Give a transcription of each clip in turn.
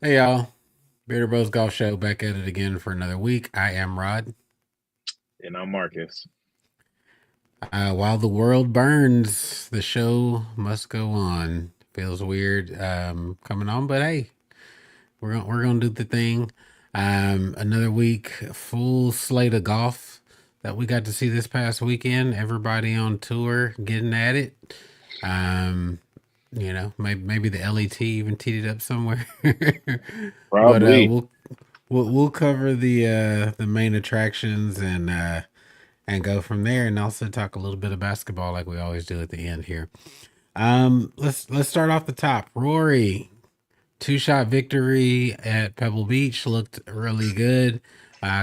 Hey y'all, Bearder Bros Golf Show back at it again for another week. I am Rod. And I'm Marcus. While the world burns, the show must go on. Feels weird coming on, but hey, we're gonna do the thing. Another week, full slate of golf that we got to see this past weekend. Everybody on tour getting at it. Um, maybe the LET even teed it up somewhere. But Probably. we'll cover the main attractions and go from there, and also talk a little bit of basketball like we always do at the end here. Let's start off the top. Rory, two-shot victory at Pebble Beach, looked really good.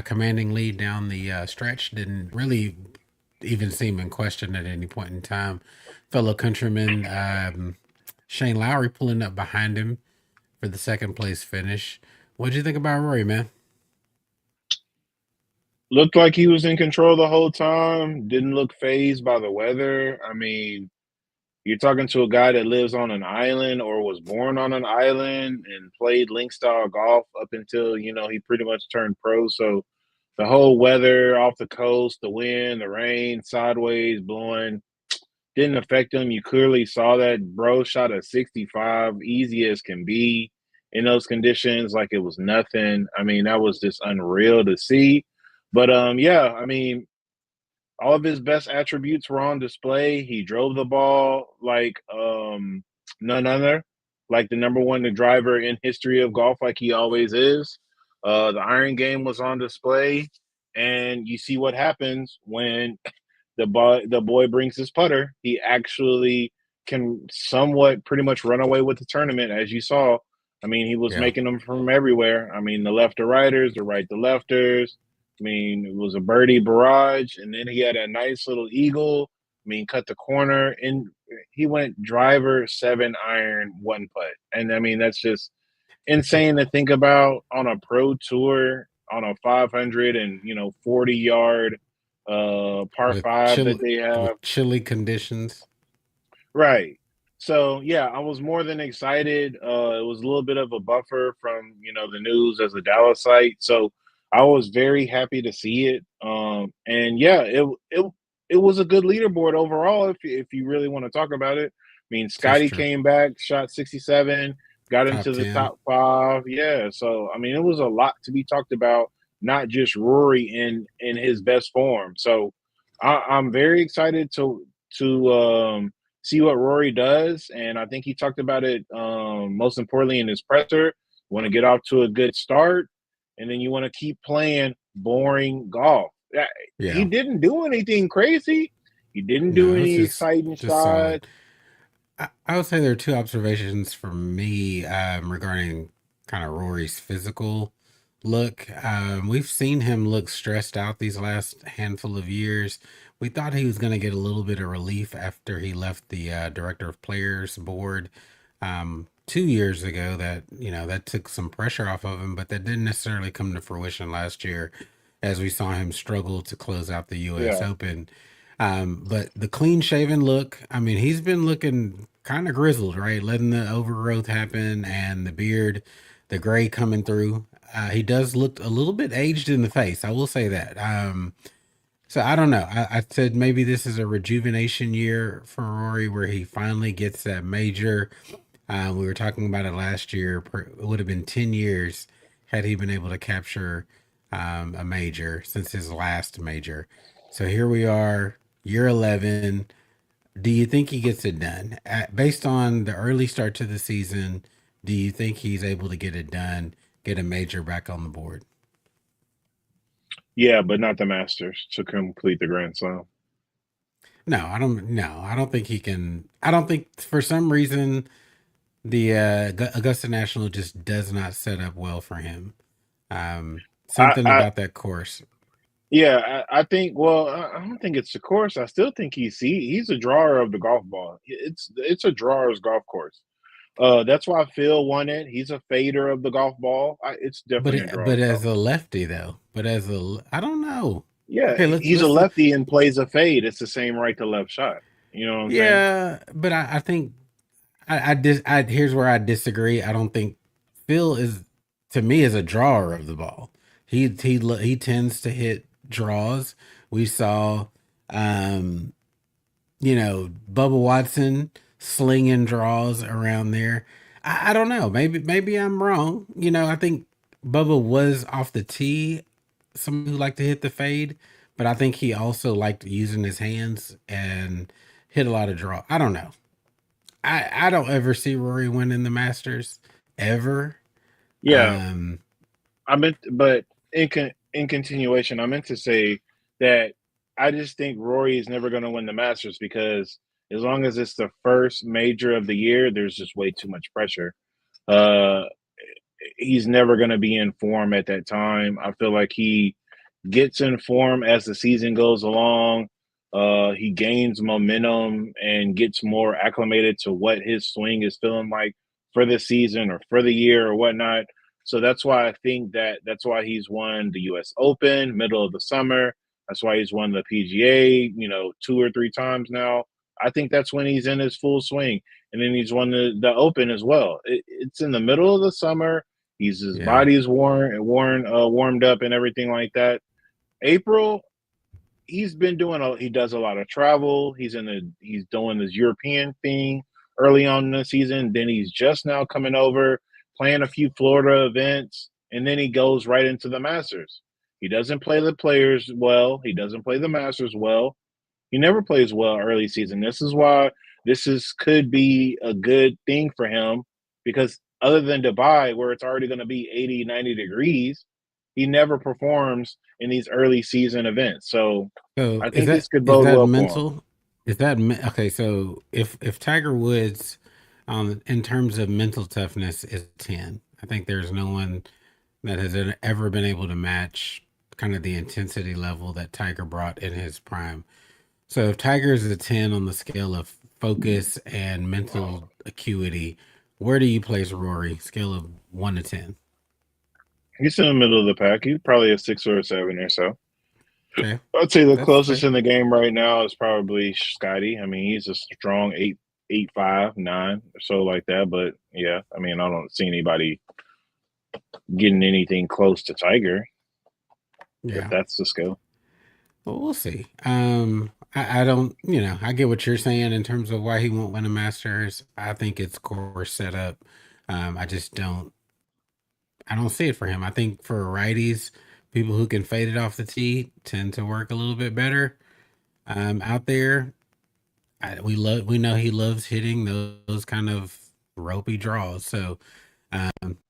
Commanding lead down the stretch, didn't really even seem in question at any point in time. Fellow countryman Shane Lowry pulling up behind him for the second place finish. What'd you think about Rory, man? Looked like he was in control the whole time. Didn't look phased by the weather. I mean, you're talking to a guy that lives on an island or was born on an island and played link style golf up until, he pretty much turned pro. So the whole weather off the coast, the wind, the rain, sideways blowing, didn't affect him. You clearly saw that bro shot a 65, easy as can be in those conditions, like it was nothing. I mean, that was just unreal to see. But yeah, I mean, all of his best attributes were on display. He drove the ball like none other, like the number one driver in history of golf, like he always is. The iron game was on display, and you see what happens when the boy brings his putter. He actually can somewhat pretty much run away with the tournament, as you saw. I mean, he was Yeah. making them from everywhere. I mean, the left to righters, the right to lefters. I mean, it was a birdie barrage, and then he had a nice little eagle. I mean, cut the corner, and he went driver 7 iron 1 putt, and I mean that's just insane to think about on a pro tour on a 500 and 40 yard par with five that chill they have. with chilly conditions. Right. So yeah, I was more than excited. It was a little bit of a buffer from the news as a Dallas site, so I was very happy to see it. And yeah, it was a good leaderboard overall. If you really want to talk about it, I mean, That's Scotty true. came back, shot 67, got Top into the 10. top five. Yeah, so I mean, it was a lot to be talked about. Not just Rory in his best form. So I'm very excited to see what Rory does. And I think he talked about it most importantly in his presser. Want to get off to a good start, and then you want to keep playing boring golf. He Yeah. didn't do anything crazy. He didn't do No, it was any just exciting just solid. shots. I would say there are two observations from me regarding kind of Rory's physical look. We've seen him look stressed out these last handful of years. We thought he was going to get a little bit of relief after he left the director of players board 2 years ago. That took some pressure off of him, but that didn't necessarily come to fruition last year, as we saw him struggle to close out the U.S. Yeah, Open. But the clean shaven look, I mean, he's been looking kind of grizzled, right? Letting the overgrowth happen and the beard, the gray coming through. He does look a little bit aged in the face. I will say that. So I don't know. I said maybe this is a rejuvenation year for Rory where he finally gets that major. We were talking about it last year. It would have been 10 years had he been able to capture a major since his last major. So here we are, year 11. Do you think he gets it done? Based on the early start to the season, do you think he's able to get it done, get a major back on the board? yeah, but not the Masters to complete the Grand Slam. No, I don't. No, I don't think he can. I don't think for some reason the Augusta National just does not set up well for him. I, Something I about that course. Yeah, I think. Well, I don't think it's the course. I still think he's a drawer of the golf ball. It's a drawer's golf course. That's why Phil won it. He's a fader of the golf ball. It's definitely a But drawer's golf. as a lefty though, I don't know. Yeah, Okay, he's a lefty and plays a fade. It's the same right to left shot. You know what I'm saying? yeah, but I think I here's where I disagree. I don't think Phil is. to me is a drawer of the ball. He tends to hit draws. We saw, um, Bubba Watson slinging draws around there. I don't know. Maybe I'm wrong. I think Bubba was off the tee, someone who liked to hit the fade, but I think he also liked using his hands and hit a lot of draw. I don't know. I don't ever see Rory winning the Masters ever. Yeah, Um, I meant, but in continuation, I meant to say that I just think Rory is never going to win the Masters because as long as it's the first major of the year, there's just way too much pressure. Uh, he's never going to be in form at that time. I feel like he gets in form as the season goes along. He gains momentum and gets more acclimated to what his swing is feeling like for the season or for the year or whatnot. So that's why I think that's why he's won the U.S. Open middle of the summer. That's why he's won the PGA, 2 or 3 times now. I think that's when he's in his full swing, and then he's won the Open as well. It's in the middle of the summer. His yeah. body's warmed up and everything like that. April, he does a lot of travel. He's doing this European thing early on in the season. Then he's just now coming over, playing a few Florida events, and then he goes right into the Masters. He doesn't play the players well. He doesn't play the Masters well. He never plays well early season. This is why could be a good thing for him because other than Dubai, where it's already going to be 80, 90 degrees, he never performs in these early season events. So So I is think this could is bode that well for him. mental? Okay? So if Tiger Woods, in terms of mental toughness, is 10, I think there's no one that has ever been able to match kind of the intensity level that Tiger brought in his prime. So if Tiger is a 10 on the scale of focus and mental acuity, where do you place Rory? Scale of 1 to 10. He's in the middle of the pack. He's probably a 6 or a 7 or so. Okay, I'd say the that's closest fair. in the game right now is probably Scotty. I mean, he's a strong 8, 5, 9 or so like that. But yeah, I mean, I don't see anybody getting anything close to Tiger if Yeah. that's the scale. Well, we'll see. I don't, I get what you're saying in terms of why he won't win a Masters. I think it's core setup. I just I don't see it for him. I think for righties, people who can fade it off the tee tend to work a little bit better. Out there, we know he loves hitting those kind of ropey draws. So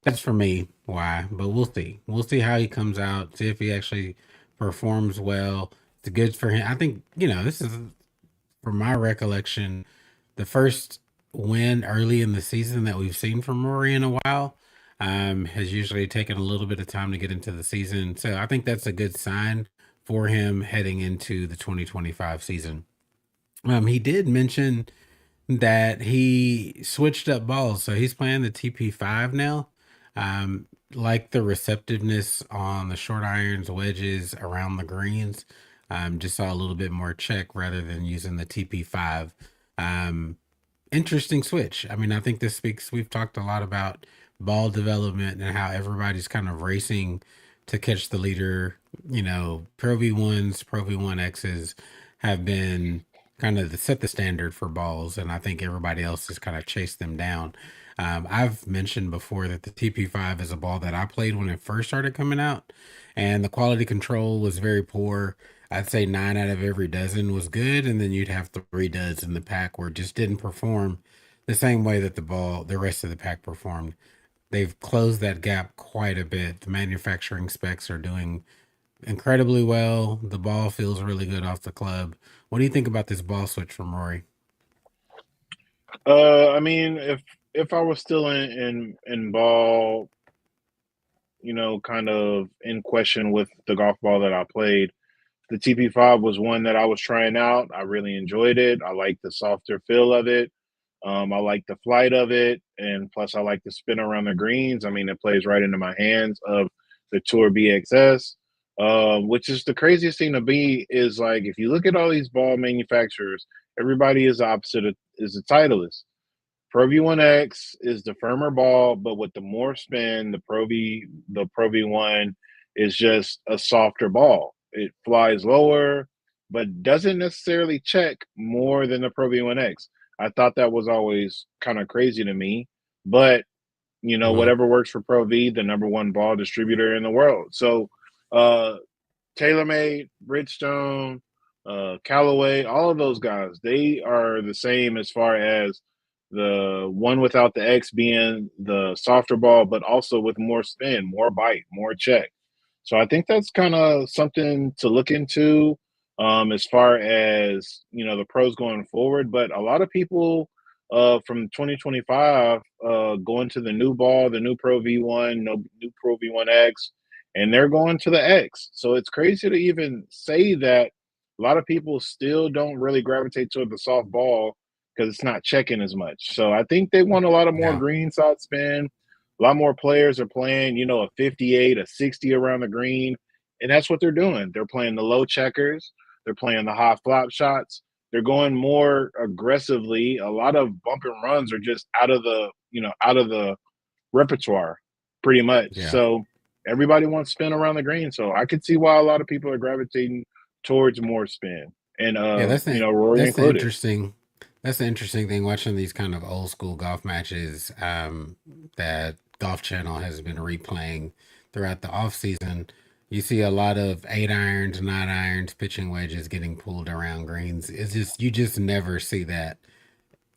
that's for me why. But we'll see. We'll see how he comes out. See if he actually performs well. It's good for him. I think this is, from my recollection, the first win early in the season that we've seen from Rory in a while. Has usually taken a little bit of time to get into the season. So I think that's a good sign for him heading into the 2025 season. He did mention that he switched up balls. So he's playing the TP5 now. Like the receptiveness on the short irons, wedges around the greens. Just saw a little bit more check rather than using the TP5. Um, Interesting switch. I mean, I think this speaks, we've talked a lot about ball development and how everybody's kind of racing to catch the leader. Pro V1s, Pro V1Xs have been kind of set the standard for balls, and I think everybody else has kind of chased them down. I've mentioned before that the TP5 is a ball that I played when it first started coming out, and the quality control was very poor. I'd say 9 out of every dozen was good, and then you'd have 3 duds in the pack where it just didn't perform the same way that the rest of the pack performed. They've closed that gap quite a bit. The manufacturing specs are doing incredibly well. The ball feels really good off the club. What do you think about this ball switch from Rory? I mean, if I was still in ball, kind of in question with the golf ball that I played, the TP5 was one that I was trying out. I really enjoyed it. I like the softer feel of it. I like the flight of it, and plus I like the spin around the greens. I mean, it plays right into my hands of the Tour BXS, which is the craziest thing to me. Is like if you look at all these ball manufacturers, everybody is opposite of, is a Titleist. Pro V1X is the firmer ball, but with the more spin, the Pro V1 is just a softer ball. It flies lower, but doesn't necessarily check more than the Pro V1X. I thought that was always kind of crazy to me, but Mhm. whatever works for Pro V, the number one ball distributor in the world. So, uh, TaylorMade, Bridgestone, Callaway, all of those guys, they are the same as far as the one without the X being the softer ball, but also with more spin, more bite, more check. So I think that's kind of something to look into as far as the pros going forward. But a lot of people from 2025 going to the new ball, the new Pro V1, no, new Pro V1X, and they're going to the X. So it's crazy to even say that a lot of people still don't really gravitate toward the soft ball because it's not checking as much. So I think they want a lot of more Yeah. green side spin. A lot more players are playing, a 58, a 60 around the green. And that's what they're doing. They're playing the low checkers, they're playing the high flop shots. They're going more aggressively. A lot of bump and runs are just out of the repertoire pretty much. Yeah. So everybody wants spin around the green. So I could see why a lot of people are gravitating towards more spin. And Yeah, Rory that's the included. interesting that's the interesting thing watching these kind of old school golf matches that Golf Channel has been replaying throughout the off season. You see a lot of 8 irons, 9 irons, pitching wedges getting pulled around greens. It's just you just never see that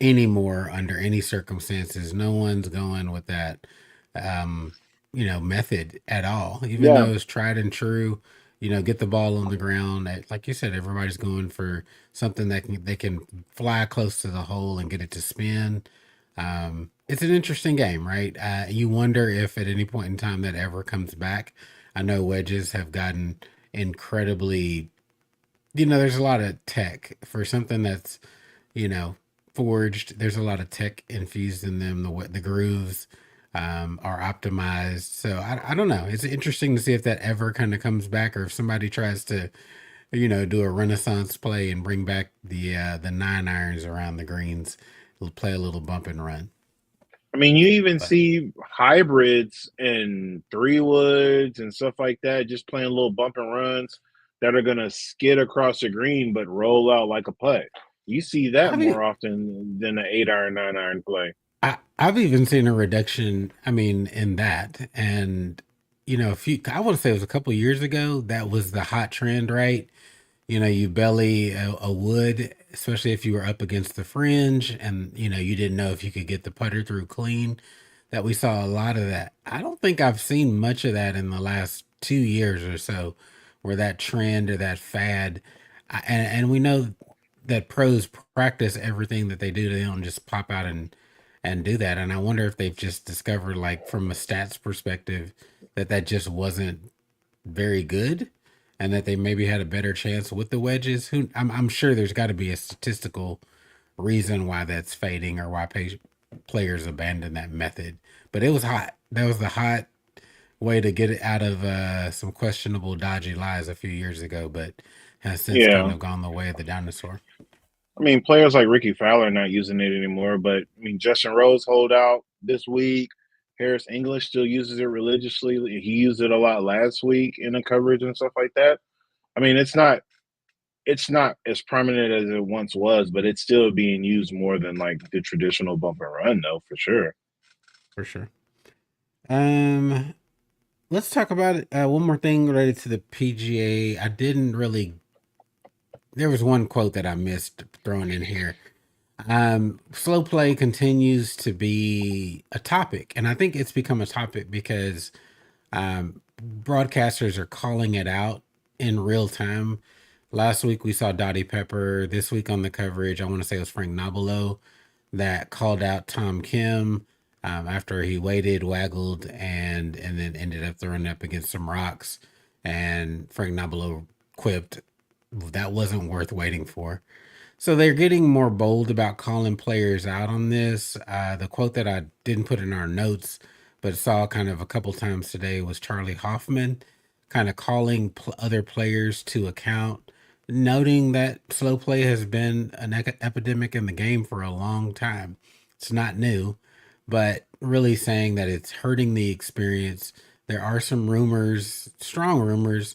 anymore under any circumstances. No one's going with that, um, method at all, even Yeah. though it's tried and true. Get the ball on the ground. Like you said, everybody's going for something that they can fly close to the hole and get it to spin. It's an interesting game, right? You wonder if at any point in time that ever comes back. I know wedges have gotten incredibly, there's a lot of tech for something that's you know, forged. There's a lot of tech infused in them. The grooves are optimized. So I don't know. It's interesting to see if that ever kind of comes back, or if somebody tries to do a renaissance play and bring back the 9 irons around the greens, play a little bump and run. I mean, you even But see hybrids and three woods and stuff like that, just playing little bump and runs that are gonna skid across the green but roll out like a putt. You see that I've more often than the 8 iron, 9 iron play. I've even seen a reduction. I mean, in that, and a few. I want to say it was a couple years ago. That was the hot trend, right? You belly a wood, especially if you were up against the fringe and, you didn't know if you could get the putter through clean. That we saw a lot of that. I don't think I've seen much of that in the last 2 years or so, where that trend or that fad, and we know that pros practice everything that they do. They don't just pop out and do that. And I wonder if they've just discovered, like from a stats perspective, that just wasn't very good, and that they maybe had a better chance with the wedges. I'm sure there's got to be a statistical reason why that's fading, or why players abandon that method. But it was hot. That was the hot way to get it out of some questionable, dodgy lies a few years ago, but has since kind Yeah. of gone the way of the dinosaur. I mean, players like Ricky Fowler are not using it anymore, but I mean, Justin Rose hold out this week. Harris English still uses it religiously. He used it a lot last week in the coverage and stuff like that. I mean, it's not as prominent as it once was, but it's still being used more than like the traditional bump and run, though, for sure. For sure. Um, let's talk about one more thing related to the PGA. I didn't really. There was one quote that I missed throwing in here. Slow play continues to be a topic, and I think it's become a topic because broadcasters are calling it out in real time. Last week we saw Dottie Pepper. This week on the coverage, I want to say it was Frank Nobilo that called out Tom Kim after he waited, waggled, and then ended up throwing up against some rocks. And Frank Nobilo quipped, "That wasn't worth waiting for." So they're getting more bold about calling players out on this. The quote that I didn't put in our notes, but saw kind of a couple times today, was Charlie Hoffman kind of calling other players to account, noting that slow play has been an epidemic in the game for a long time. It's not new, but really saying that it's hurting the experience. There are some rumors, strong rumors,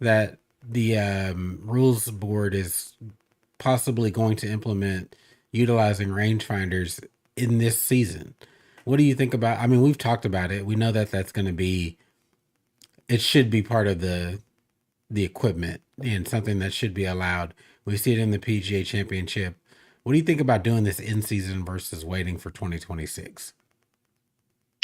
that the rules board is possibly going to implement utilizing rangefinders in this season. What do you think about? I mean, we've talked about it. We know that that's going to be. It should be part of the equipment and something that should be allowed. We see it in the PGA Championship. What do you think about doing this in season versus waiting for 2026?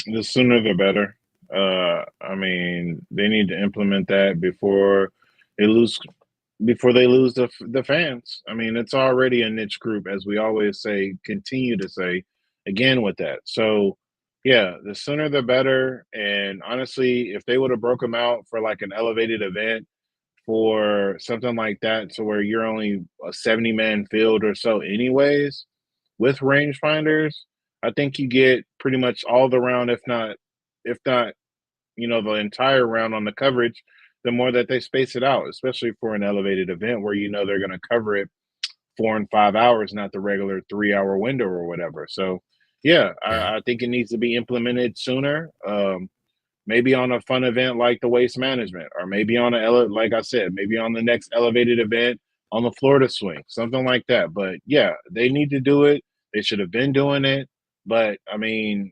The sooner the better. I mean, they need to implement that they lose before they lose the fans. I mean, it's already a niche group, as we always say, continue to say, again with that. So, yeah, the sooner the better. And honestly, if they would have broke them out for like an elevated event for something like that, to where you're only a 70-man field or so, anyways, with rangefinders, I think you get pretty much all the round, if not, the entire round on the coverage, the more that they space it out, especially for an elevated event where they're going to cover it 4 and 5 hours, not the regular 3 hour window or whatever. So, yeah, Yeah. I think it needs to be implemented sooner. Maybe on a fun event like the waste management, or maybe like I said, maybe on the next elevated event on the Florida swing, something like that. But yeah, they need to do it. They should have been doing it. But I mean,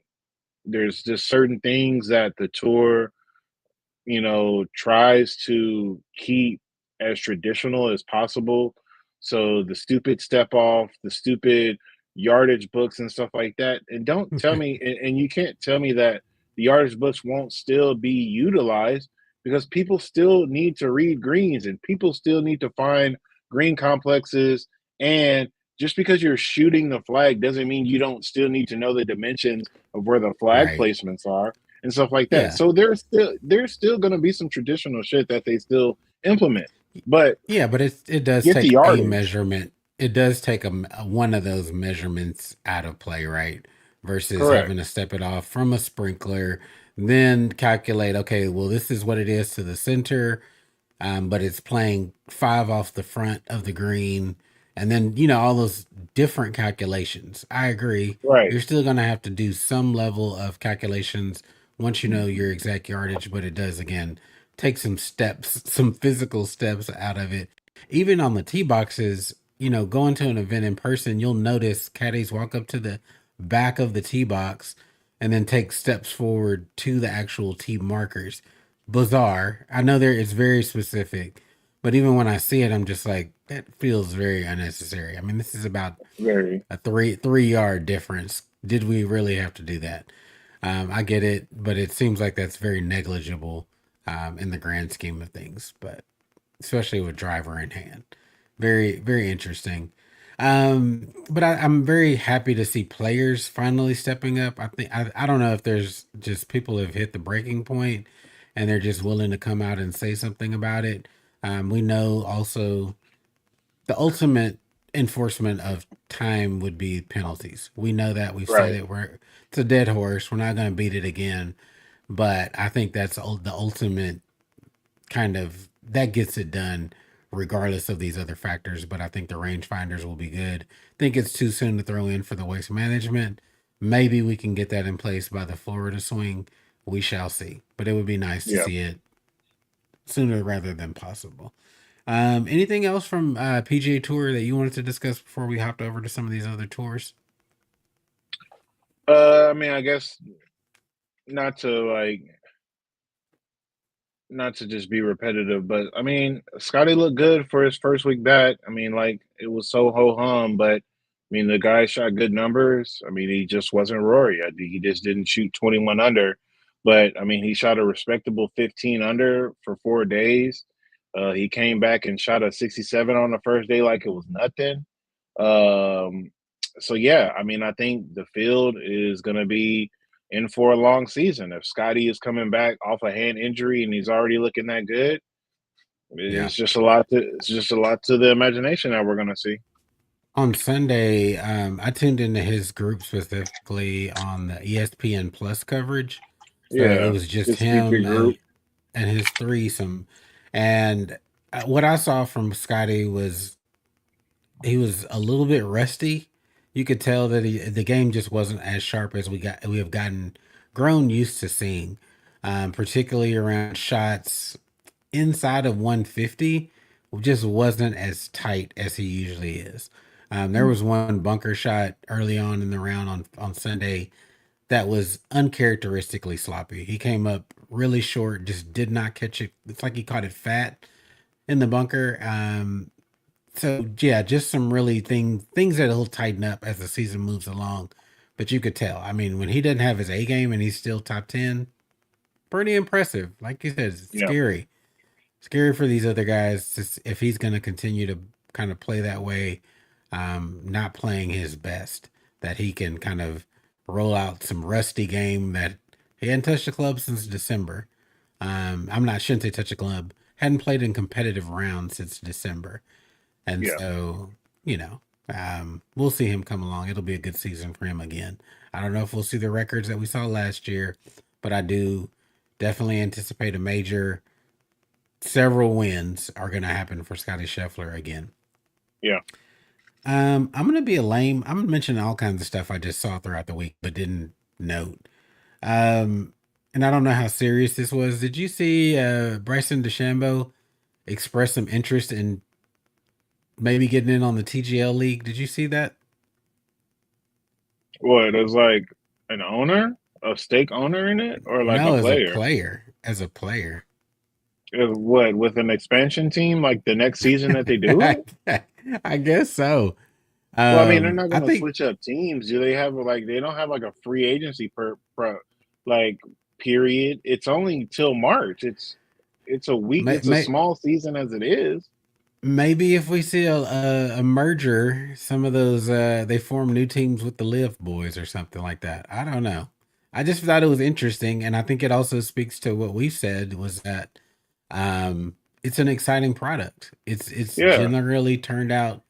there's just certain things that the tour tries to keep as traditional as possible. So the stupid step off, the stupid yardage books and stuff like that. And don't tell me, and you can't tell me that the yardage books won't still be utilized, because people still need to read greens and people still need to find green complexes. And just because you're shooting the flag doesn't mean you don't still need to know the dimensions of where the flag Right. placements are and stuff like that. Yeah. So there's still going to be some traditional shit that they still implement, but Yeah, but it does get the take a yardage. measurement. It does take one of those measurements out of play, right? Versus Correct. having to step it off from a sprinkler, then calculate, okay, well, this is what it is to the center, but it's playing five off the front of the green. And then, all those different calculations. I agree. Right. You're still going to have to do some level of calculations once you know your exact yardage, but it does, again, take some steps, some physical steps out of it. Even on the tee boxes, going to an event in person, you'll notice caddies walk up to the back of the tee box and then take steps forward to the actual tee markers. Bizarre. I know there it's very specific, but even when I see it, I'm just like, that feels very unnecessary. I mean, this is about Very. a three yard difference. Did we really have to do that? I get it, but it seems like that's very negligible in the grand scheme of things. But especially with driver in hand, very very interesting. But I'm very happy to see players finally stepping up. I don't know if there's just people have hit the breaking point and they're just willing to come out and say something about it. We know also the ultimate enforcement of time would be penalties. We know that, we've said Right. it. It's a dead horse. We're not going to beat it again. But I think that's the ultimate kind of that gets it done, regardless of these other factors. But I think the rangefinders will be good. I think it's too soon to throw in for the waste management. Maybe we can get that in place by the Florida swing. We shall see. But it would be nice to Yeah. see it sooner rather than possible. Anything else from PGA Tour that you wanted to discuss before we hopped over to some of these other tours? I mean, I guess not to like not to just be repetitive, but I mean, Scotty looked good for his first week back. I mean, like, it was so ho hum, but I mean, the guy shot good numbers. I mean, he just wasn't Rory. He just didn't shoot 21 under, but I mean, he shot a respectable 15 under for 4 days. He came back and shot a 67 on the first day like it was nothing. Um, so yeah, I mean, I think the field is going to be in for a long season. If Scotty is coming back off a hand injury and he's already looking that good, Yeah. it's just a lot to the imagination that we're going to see. On Sunday, I tuned into his group specifically on the ESPN Plus coverage. So it Yeah, was just his feature him group. and his threesome. And what I saw from Scotty was he was a little bit rusty. you could tell that the game just wasn't as sharp as we have gotten grown used to seeing, particularly around shots inside of 150. Just wasn't as tight as he usually is. There was one bunker shot early on in the round on Sunday that was uncharacteristically sloppy. He came up really short, just did not catch it. It's like he caught it fat in the bunker. So yeah, just some really things that he'll tighten up as the season moves along. But you could tell. I mean, when he doesn't have his A game and he's still top 10, pretty impressive. Like you said, it's Yeah, scary. Scary for these other guys if he's going to continue to kind of play that way, not playing his best, that he can kind of roll out some rusty game that he hadn't touched the club since December. Shouldn't say touch a club, hadn't played in competitive rounds since December. And yeah, so, we'll see him come along. It'll be a good season for him again. I don't know if we'll see the records that we saw last year, but I do definitely anticipate a major. Several wins are going to happen for Scotty Scheffler again. yeah. I'm going to be a lame. I'm going to mention all kinds of stuff I just saw throughout the week, but didn't note. Um, and I don't know how serious this was. Did you see Bryson DeChambeau express some interest in maybe getting in on the TGL League? Did you see that? What, as like an owner, a stake owner in it, or like a No, as a player? player. As a player. What, with an expansion team, like the next season that they do I, it? I guess so. Well, I mean, they're not I going to think switch up teams. Do they have like they don't have like a free agency like period? It's only till March. It's a week. may, It's a may, small season as it is. maybe if we see a merger, some of those they form new teams with the Live boys or something like that. I don't know. I just thought it was interesting, and I think it also speaks to what we said was that it's an exciting product. It's Yeah, generally turned out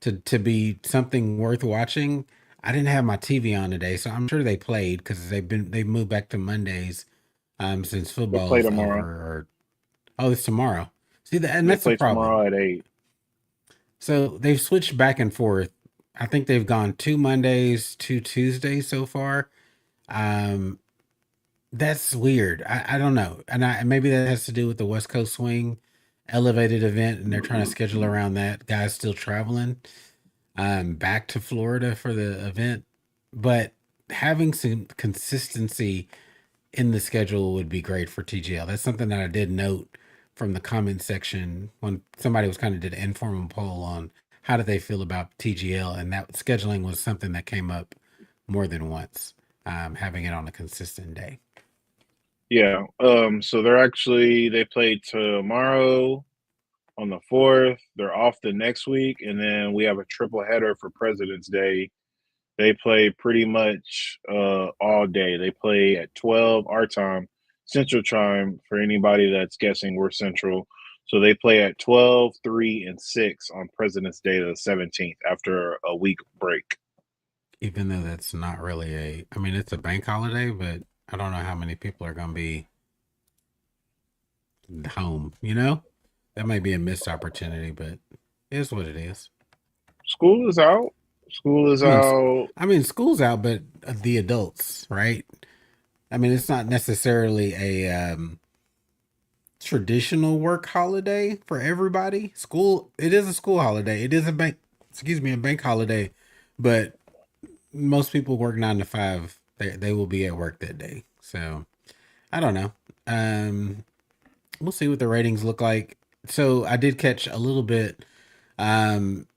to be something worth watching. I didn't have my TV on today, so I'm sure they played because they've moved back to Mondays since they play football's over. tomorrow. Or oh, it's tomorrow. See that, and They that's the play problem. tomorrow at 8. So they've switched back and forth. I think they've gone 2 Mondays, 2 Tuesdays so far. Um, that's weird. I don't know, and maybe that has to do with the West Coast Swing elevated event, and they're trying to schedule around that. Guys still traveling back to Florida for the event, but having some consistency in the schedule would be great for TGL. That's something that I did note from the comment section when somebody was kind of did an informal poll on how did they feel about TGL, and that scheduling was something that came up more than once, having it on a consistent day. Yeah. So they play tomorrow on the 4th. They're off the next week, and then we have a triple header for President's Day. They play pretty much all day. They play at 12 our time, Central Time for anybody that's guessing we're Central. So they play at 12, 3, and 6 on President's Day the 17th after a week break. Even though that's not really I mean, it's a bank holiday, but I don't know how many people are going to be home, That might be a missed opportunity, but it is what it is. School is out. School is I mean, out. school's out, but the adults, right? I mean, it's not necessarily a traditional work holiday for everybody. It is a school holiday. It is a bank holiday, but most people work 9 to 5. They will be at work that day. So I don't know. We'll see what the ratings look like. So I did catch a little bit.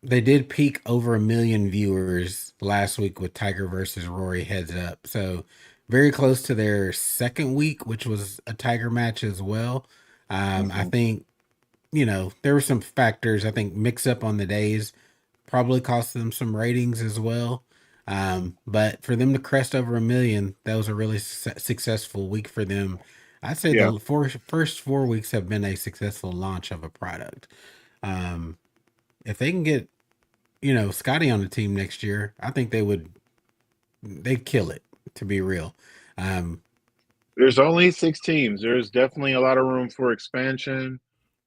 They did peak over 1 million viewers last week with Tiger versus Rory heads up. So very close to their second week, which was a Tiger match as well. I Mhm. think, there were some factors. I think mix up on the days probably cost them some ratings as well. But for them to crest over 1 million, that was a really successful week for them. I'd say Yeah. the first 4 weeks have been a successful launch of a product. Um, if they can get, Scotty on the team next year, I think they'd kill it, to be real. Um, There's only 6 teams. There's definitely a lot of room for expansion.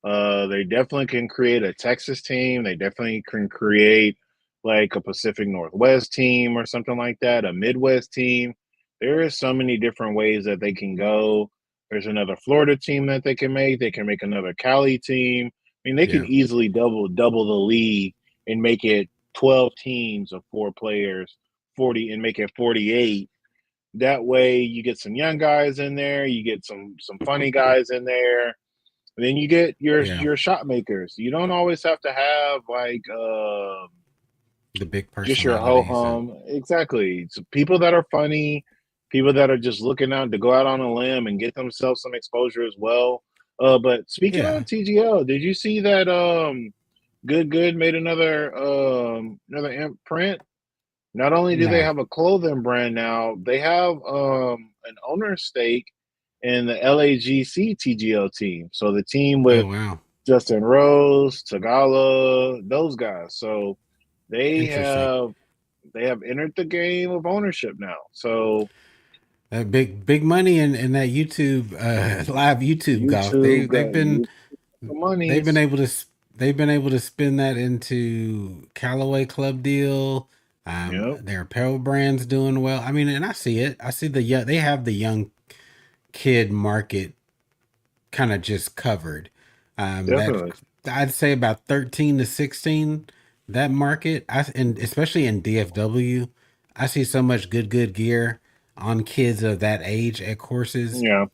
They definitely can create a Texas team. They definitely can create like a Pacific Northwest team or something like that, a Midwest team. There is so many different ways that they can go. There's another Florida team that they can make. They can make another Cali team. I mean, they can Yeah. easily double the league and make it 12 teams of 4 players, 40, and make it 48. That way you get some young guys in there, you get some funny guys in there, and then you get Yeah. your shot makers. You don't always have to have like The big just your ho personalities and hum. Exactly. So people that are funny, people that are just looking out to go out on a limb and get themselves some exposure as well. But speaking yeah. of TGL, did you see that Good made another imprint? Not only do they No. have a clothing brand now, they have an owner stake in the LAGC TGL team. So the team Oh with wow. Justin Rose, Tagala, those guys. So they Interesting. have they have entered the game of ownership now. So That big money in that YouTube live YouTube golf. YouTube got you the They've been monies. able to they've been able to spin that into Callaway Club deal. Yep, Their apparel brand's doing well. I mean, and I see it. I see the young. They have the young kid market kind of just covered. That definitely. I'd say about 13 to 16. That market, and especially in DFW, I see so much good gear on kids of that age at courses. Yeah,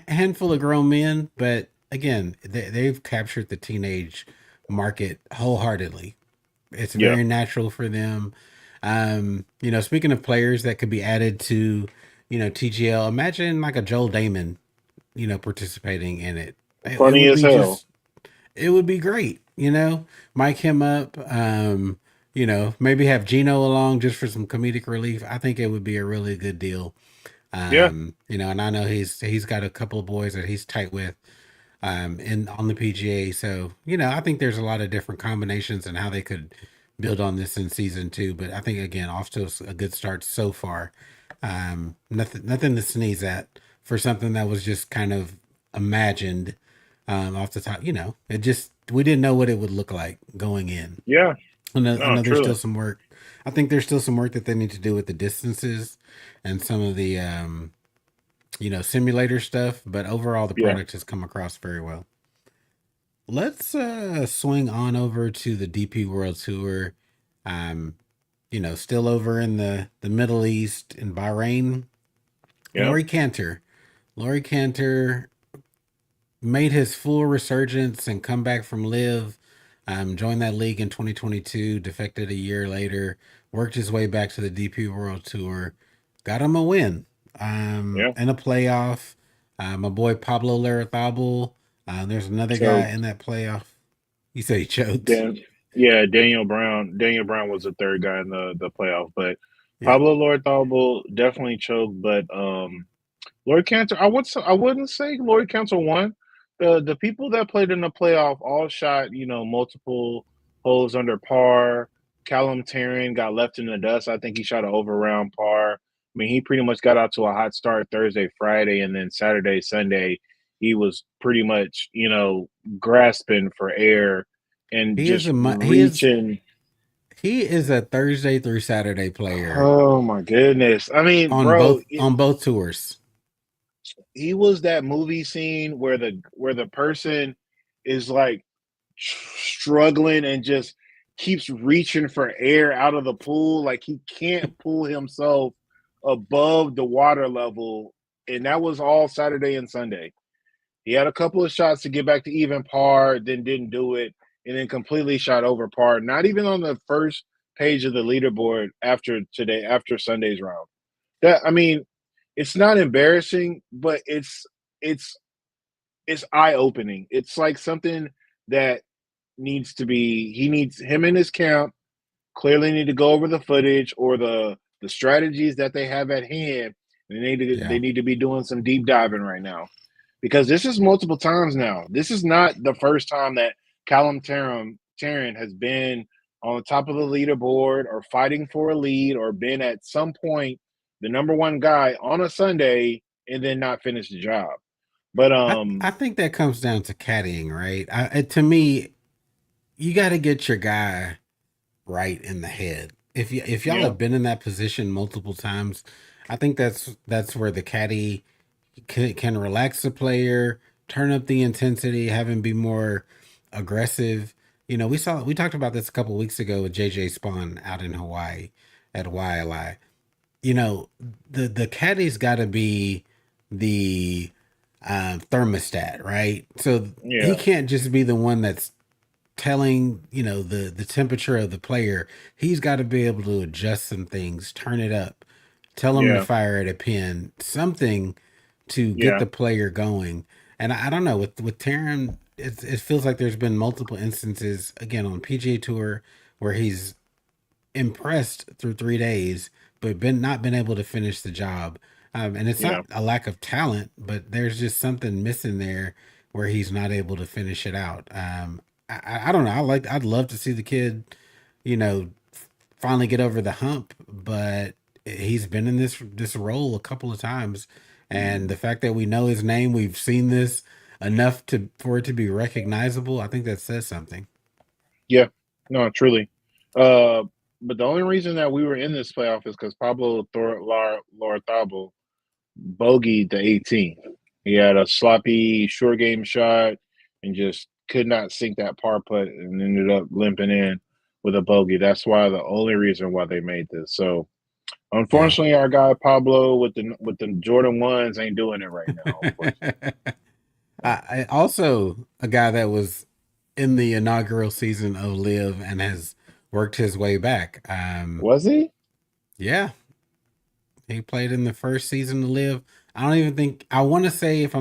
Handful of grown men, but again, they've captured the teenage market wholeheartedly. It's yeah. very natural for them. Speaking of players that could be added to, TGL, imagine like a Joel Damon, participating in it. It Funny would as be hell. just, it would be great, mic him up, maybe have Gino along just for some comedic relief. I think it would be a really good deal. Yeah, And I know he's got a couple of boys that he's tight with in on the PGA. So, I think there's a lot of different combinations and how they could build on this in season two. But I think again, off to a good start so far. Nothing to sneeze at for something that was just kind of imagined off the top. It just we didn't know what it would look like going in. yeah. I No, know there's truly. still some work. I think there's still some work that they need to do with the distances and some of the simulator stuff. But overall, the Yeah. product has come across very well. Let's swing on over to the DP World Tour. Um, still over in the Middle East in Bahrain. Yep. Laurie Canter. Laurie Canter made his full resurgence and comeback from LIV. Joined that league in 2022, defected a year later, worked his way back to the DP World Tour, got him a win Yeah. and a playoff. My boy Pablo Larrazabal. There's another guy Choked. in that playoff. You say he choked. Dan, yeah, Daniel Brown. Daniel Brown was the third guy in the playoff, but Yeah. Pablo Lorthobel definitely choked. But Laurie Cantor, I wouldn't say Laurie Cantor won. The people that played in the playoff all shot multiple holes under par. Callum Tarrant got left in the dust. I think he shot an over round par. I mean, he pretty much got out to a hot start Thursday, Friday, and then Saturday, Sunday, he was pretty much grasping for air and He is just a reaching. he is a Thursday through Saturday player Oh my goodness! I mean, on bro, both tours. he was that movie scene where the person is like struggling and just keeps reaching for air out of the pool, like he can't pull himself above the water level, and that was all Saturday and Sunday. He had a couple of shots to get back to even par, then didn't do it, and then completely shot over par. Not even on the first page of the leaderboard after Sunday's round. That I mean, it's not embarrassing, but it's it's eye opening. It's like something that needs to be. He needs him and his camp clearly need to go over the footage or the strategies that they have at hand. They Yeah. need to be doing some deep diving right now because this is multiple times now. This is not the first time that Tarrant has been on the top of the leaderboard or fighting for a lead or been at some point the number one guy on a Sunday and then not finish the job. But I think that comes down to caddying, right? To me, you got to get your guy right in the head. If y'all Yeah, have been in that position multiple times, I think that's where the caddy can relax the player, turn up the intensity, have him be more aggressive. We talked about this a couple weeks ago with JJ Spawn out in Hawaii at YLI. The caddy's got to be the thermostat, right? So he yeah, can't just be the one that's telling the temperature of the player. He's got to be able to adjust some things, turn it up, tell him to yeah, fire at a pin, something to get yeah, the player going. And I don't know, with Taryn, it feels like there's been multiple instances again on PGA Tour where he's impressed through 3 days, but been not been able to finish the job. And it's yeah, not a lack of talent, but there's just something missing there where he's not able to finish it out. I don't know. I'd love to see the kid, you know, finally get over the hump, but he's been in this role a couple of times, and the fact that we know his name, we've seen this enough to for it to be recognizable. I think that says something. yeah. No, truly. Uh, but the only reason that we were in this playoff is because Pablo Larrazabal bogeyed the 18th. He had a sloppy short game shot and just could not sink that par putt and ended up limping in with a bogey. That's why the only reason why they made this. So Yeah. unfortunately, our guy Pablo with the Jordan ones ain't doing it right now. Unfortunately, I also a guy that was in the inaugural season of Live and has worked his way back. was he? Yeah, he played in the first season of Live. I don't even think I want to say if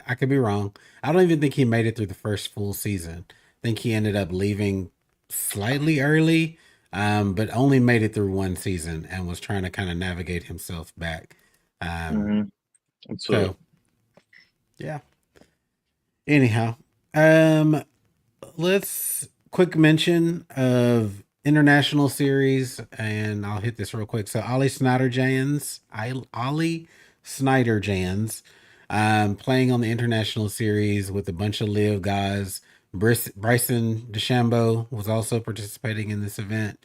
I could be wrong. I don't even think he made it through the first full season. I think he ended up leaving slightly early, but only made it through one season and was trying to kind of navigate himself back. Um, Mm-hmm. That's it. so yeah. Anyhow, um, let's quick mention of international series, and I'll hit this real quick. So Ollie Snyder Jans, playing on the international series with a bunch of live guys. Bryson DeChambeau was also participating in this event,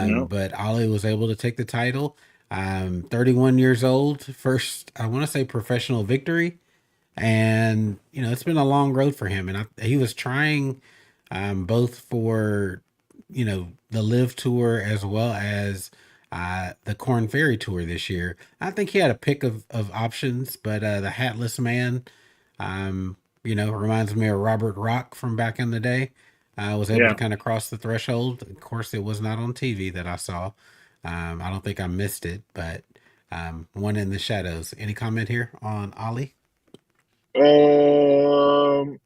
Yeah, but Ollie was able to take the title. 31 years old, first I want to say professional victory, and it's been a long road for him. And he was trying both for the Live Tour as well as the Corn Ferry Tour this year. I think he had a pick of options, but the Hatless Man, reminds me of Robert Rock from back in the day. I was able to yeah. kind of cross the threshold. Of course, it was not on TV that I saw. I don't think I missed it, but one in the shadows. Any comment here on Ollie? Um,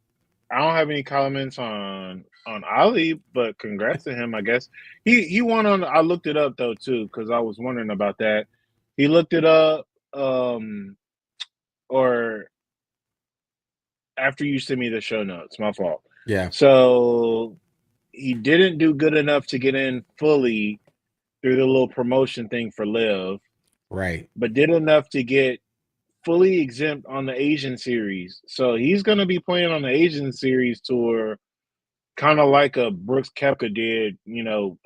I don't have any comments on Ali, but congrats to him. I guess he won on. I looked it up though too because I was wondering about that. He looked it up, or after you sent me the show notes. My fault. Yeah, So he didn't do good enough to get in fully through the little promotion thing for Live, right. but did enough to get fully exempt on the Asian series. So he's going to be playing on the Asian series tour kind of like a Brooks Koepka did,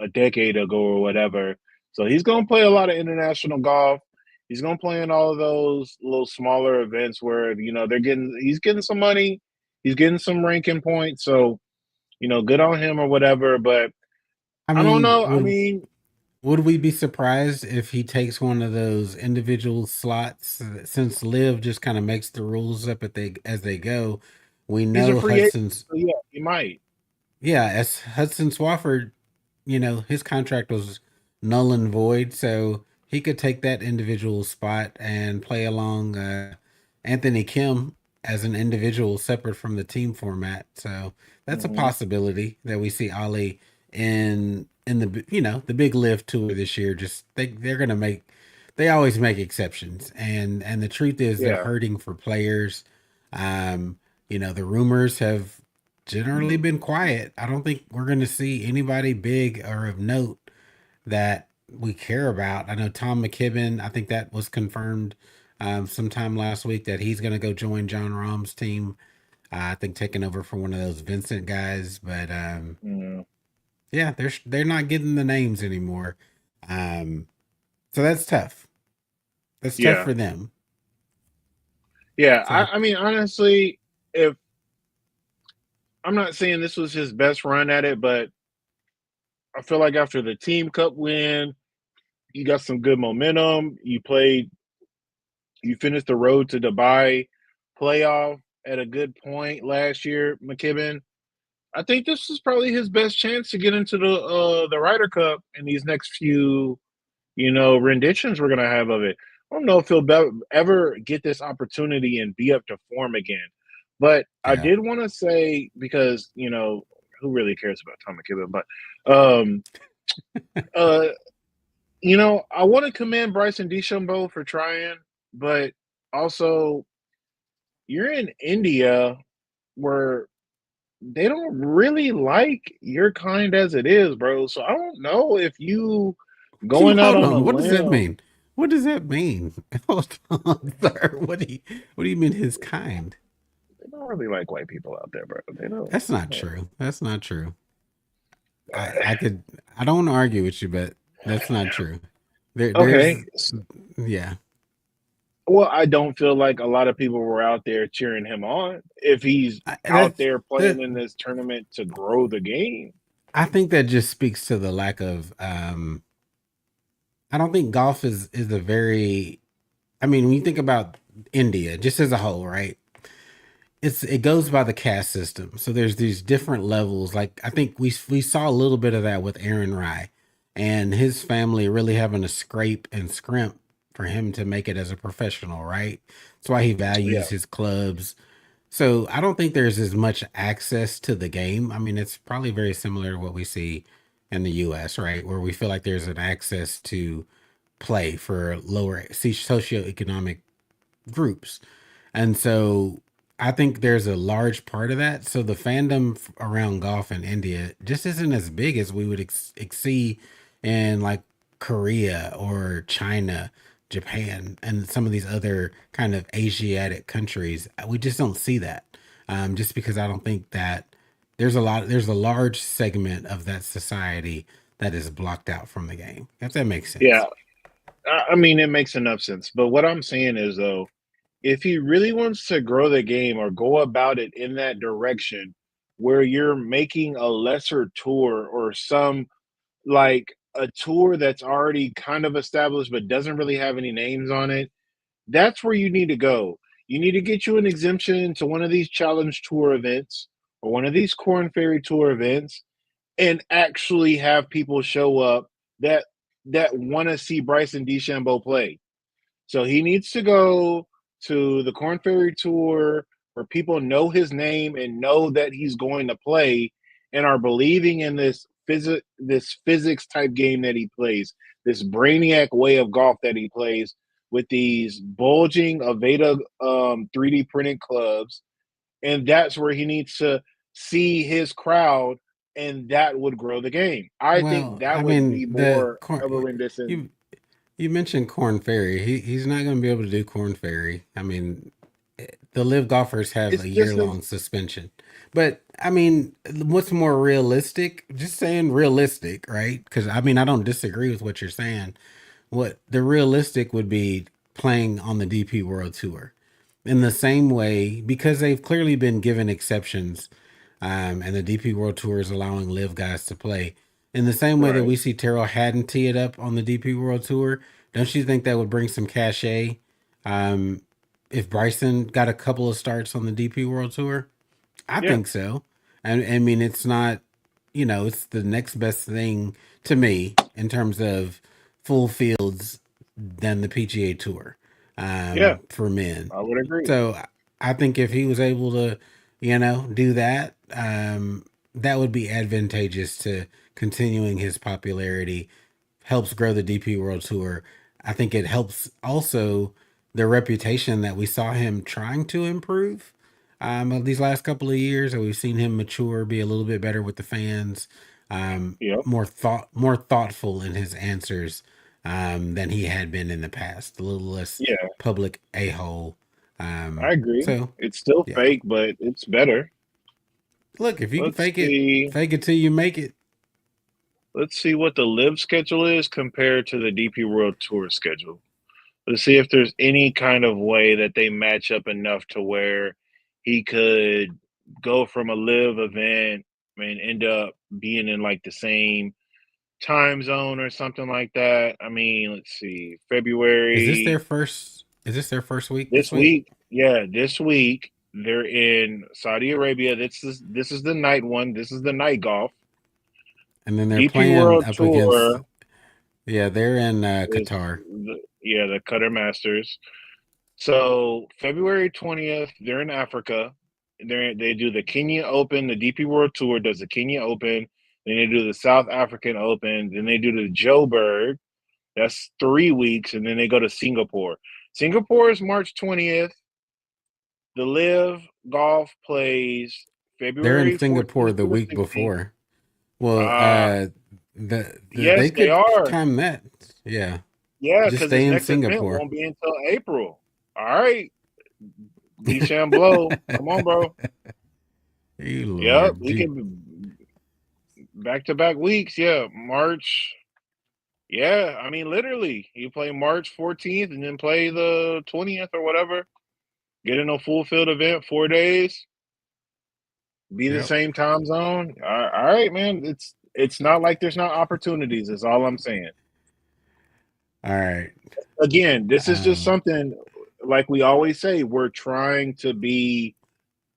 a decade ago or whatever. So he's going to play a lot of international golf. He's going to play in all of those little smaller events where he's getting some money, he's getting some ranking points. So good on him or whatever. But I I don't mean, know. I mean, would we be surprised if he takes one of those individual slots since Liv just kind of makes the rules up as they go? We he's a know free agent, Hudson's so yeah, he might. yeah, as Hudson Swafford, his contract was null and void, so he could take that individual spot and play along Anthony Kim as an individual separate from the team format. So that's a Hmm. possibility that we see Ali in the the big lift tour this year. Just they're gonna make they always make exceptions, and the truth is they're Yeah. hurting for players. The rumors have generally been quiet. I don't think we're going to see anybody big or of note that we care about. I know Tom McKibben, I think that was confirmed sometime last week that he's going to go join John Rahm's team. I think taking over for one of those Vincent guys. But Yeah. Yeah, they're not getting the names anymore. Um, so that's tough. That's tough Yeah. for them. Yeah. So I mean, honestly, if I'm not saying this was his best run at it, but I feel like after the Team Cup win, you got some good momentum. You finished the road to Dubai playoff at a good point last year, McKibben. I think this is probably his best chance to get into the Ryder Cup in these next few, renditions we're gonna have of it. I don't know if he'll ever get this opportunity and be up to form again. But I yeah, did want to say because who really cares about Tom McKibben? But uh, I want to commend Bryson DeChambeau for trying, but also you're in India where they don't really like your kind as it is, bro. So I don't know if you going out hold on a on. What does that limb. mean? What does that mean? Hold on, sir. What do you mean his kind? They don't really like white people out there, bro. They don't. That's not true. That's not true. I could I don't want to argue with you, but that's not true. There's Okay. yeah. Well, I don't feel like a lot of people were out there cheering him on if he's out That's there playing that in this tournament to grow the game. I think that just speaks to the lack of I don't think golf is a very I mean, when you think about India just as a whole, right? It goes by the caste system. So there's these different levels. Like I think we saw a little bit of that with Aaron Rye and his family really having to scrape and scrimp for him to make it as a professional, right? That's why he Yeah. values his clubs. So I don't think there's as much access to the game. I mean, it's probably very similar to what we see in the US, right? Where we feel like there's an access to play for lower socioeconomic groups. And so I think there's a large part of that. So the fandom around golf in India just isn't as big as we would see in like Korea or China, Japan, and some of these other kind of Asiatic countries. We just don't see that. Just because I don't think that there's a large segment of that society that is blocked out from the game. If that makes Yeah. sense. I mean, it makes enough sense. But what I'm saying is, though, if he really wants to grow the game or go about it in that direction where you're making a lesser tour or some like a tour that's already kind of established but doesn't really have any names on it, that's where you need to go. You need to get you an exemption to one of these challenge tour events or one of these Corn Ferry tour events and actually have people show up that want to see Bryson DeChambeau play. So he needs to go to the Corn Ferry Tour where people know his name and know that he's going to play and are believing in this physics type game that he plays, this brainiac way of golf that he plays with these bulging Aveda 3D printed clubs. And that's where he needs to see his crowd, and that would grow the game. I think Well, that I would mean, be more of a rendition. you you mentioned Corn Ferry. He's not going to be able to do Corn Ferry. I mean, the live golfers have It's a year just as long suspension. But I mean, what's more realistic? Just saying realistic, right? Because I mean, I don't disagree with what you're saying. What the realistic would be playing on the DP World Tour in the same way because they've clearly been given exceptions, and the DP World Tour is allowing live guys to play in the same way that right. we see Terrell Hatton tee it up on the DP World Tour. Don't you think that would bring some cachet? Um, if Bryson got a couple of starts on the DP World Tour, I Yeah. think so. And I mean, it's not, it's the next best thing to me in terms of full fields than the PGA Tour, Yeah. for men. I would agree. So I think if he was able to, do that, that would be advantageous to continuing his popularity, helps grow the DP World Tour. I think it helps also the reputation that we saw him trying to improve of these last couple of years. And we've seen him mature, be a little bit better with the fans, Yep. more thoughtful in his answers than he had been in the past. A little less Yeah, public a hole. I agree. So It's still yeah, fake, but it's better. look, if you can Let's fake see. it till you make it. let's see what the LIV schedule is compared to the DP World Tour schedule. Let's see if there's any kind of way that they match up enough to where he could go from a LIV event and end up being in like the same time zone or something like that. I mean, let's see, February Is this their first week this this week? week. Yeah, this week they're in Saudi Arabia. This is the night one. This is the night golf. And then they're DP playing World up against, Tour yeah, they're in is Qatar. the Qatar Masters. So February 20th, they're in Africa. They do the Kenya Open. The DP World Tour does the Kenya Open. Then they do the South African Open. Then they do the Joburg. That's 3 weeks, and then they go to Singapore. Singapore is March 20th. The LIV Golf plays They're in February Singapore 14th the to the week 16th. before. Well, Uh, they yes, they could are. time that. Yeah, Yeah, just because stay his in next event Singapore. won't be until April. All right, DeChambeau, come on, bro. Hey Yep, Lord, he can back to back weeks. Yeah, March. Yeah, I mean, literally, you play March 14th and then play the 20th or whatever. Get in a full field event, 4 days, be the yep. same time zone. All right, man. It's not like there's not opportunities. Is all I'm saying. All right. Again, this is just Um, something like we always say. We're trying to be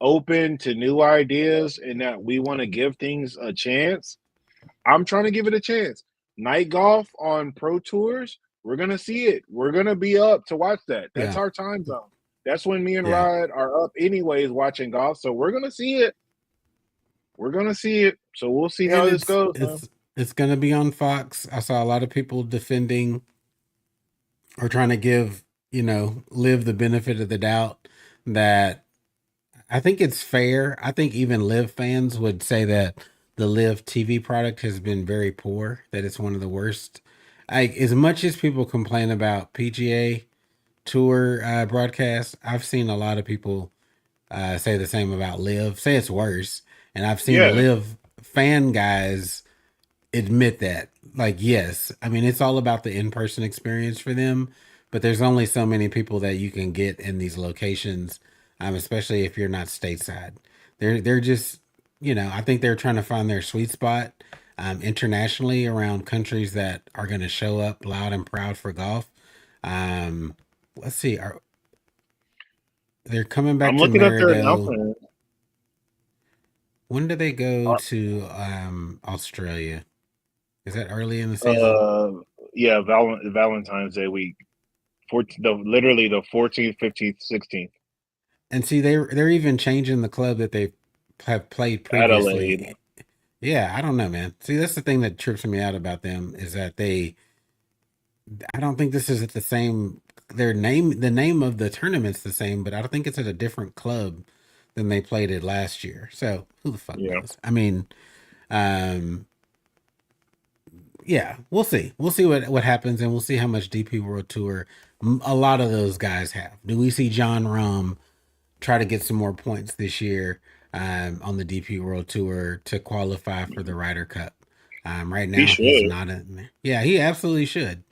open to new ideas and that we want to give things a chance. I'm trying to give it a chance. Night golf on pro tours, we're gonna see it. We're gonna be up to watch that. That's yeah, our time zone. That's when me and yeah. Rod are up anyways watching golf. So we're gonna see it. We're gonna see it. So we'll see And how this goes, man. it's gonna be on Fox. I saw a lot of people defending or trying to give, live the benefit of the doubt that I think it's fair. I think even Live fans would say that the Live TV product has been very poor, that it's one of the worst. As much as people complain about PGA Tour broadcasts, I've seen a lot of people say the same about Live, say it's worse. And I've seen Yeah, Live fan guys admit that. Like, yes, I mean, it's all about the in person experience for them, but there's only so many people that you can get in these locations, especially if you're not stateside. They're just, I think they're trying to find their sweet spot internationally around countries that are going to show up loud and proud for golf. Um, let's see, they're coming back I'm to looking up their Marido. announcement. When do they go Uh, to Australia? Is that early in the season? uh yeah, Valentine's Day week. Literally the 14th, 15th, 16th. And see, they're even changing the club that they have played Adelaide. previously. Yeah, I don't know, man. See, that's the thing that trips me out about them is that I don't think this is at the same. The name of the tournament's the same, but I don't think it's at a different club than they played it last year. So who the fuck Yeah. knows? I mean, um, yeah, we'll see. We'll see what happens, and we'll see how much DP World Tour a lot of those guys have. Do we see John Rahm try to get some more points this year on the DP World Tour to qualify for the Ryder Cup? Right He now, he's should. not in there. Yeah, he absolutely should.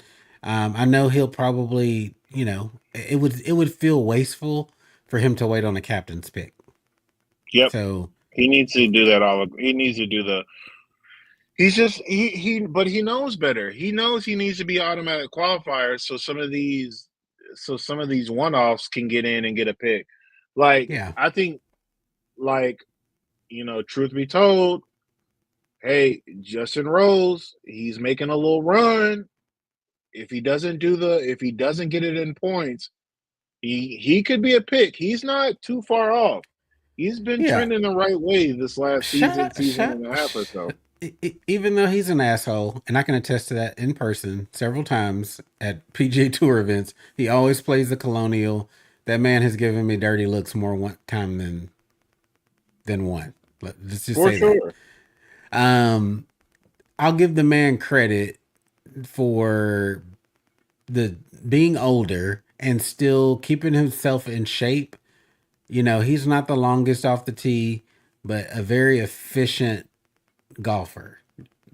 I know he'll probably, it would feel wasteful for him to wait on a captain's pick. Yep. So He needs to do that all. He needs to do the. He's just but he knows better. He knows he needs to be automatic qualifiers. So some of these one offs can get in and get a pick. Like yeah, I think, like truth be told, hey, Justin Rose, he's making a little run. If he doesn't get it in points, he could be a pick. He's not too far off. He's been yeah. trending the right way this last Shut season, up, season and a half or so. even though he's an asshole, and I can attest to that in person several times at PGA Tour events, he always plays the Colonial. That man has given me dirty looks more one time than one. Let's just For say that. sure. Um, I'll give the man credit for the being older and still keeping himself in shape. He's not the longest off the tee, but a very efficient golfer.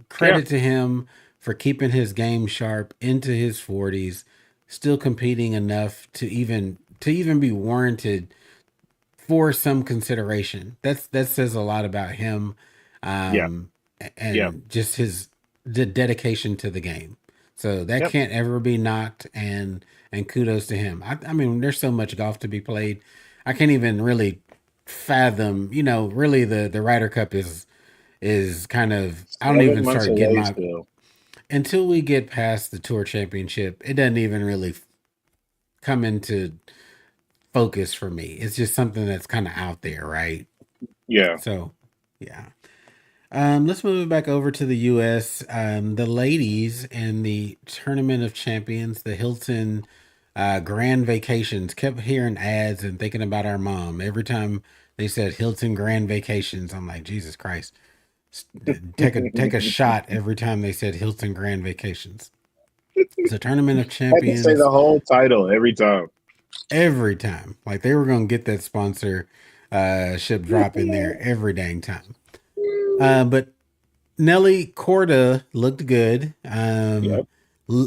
Yeah, credit to him for keeping his game sharp into his 40s, still competing enough to even be warranted for some consideration. That says a lot about him, yeah, um, yeah, and just his the dedication to the game. So that yep. can't ever be knocked, and kudos to him. I mean, there's so much golf to be played. I can't even really fathom. Really the Ryder Cup is kind of. I don't 7 even months start getting away my still. until we get past the Tour Championship. It doesn't even really come into focus for me. It's just something that's kind of out there, right? Yeah. So, yeah. Let's move it back over to the U.S. The ladies in the Tournament of Champions, the Hilton Grand Vacations, kept hearing ads and thinking about our mom. Every time they said Hilton Grand Vacations, I'm like, Jesus Christ. Take a shot every time they said Hilton Grand Vacations. It's a Tournament of Had to say Champions the whole title every time. every time. Like they were gonna get that sponsor ship drop in there every dang time. But Nelly Corda looked good. Yep.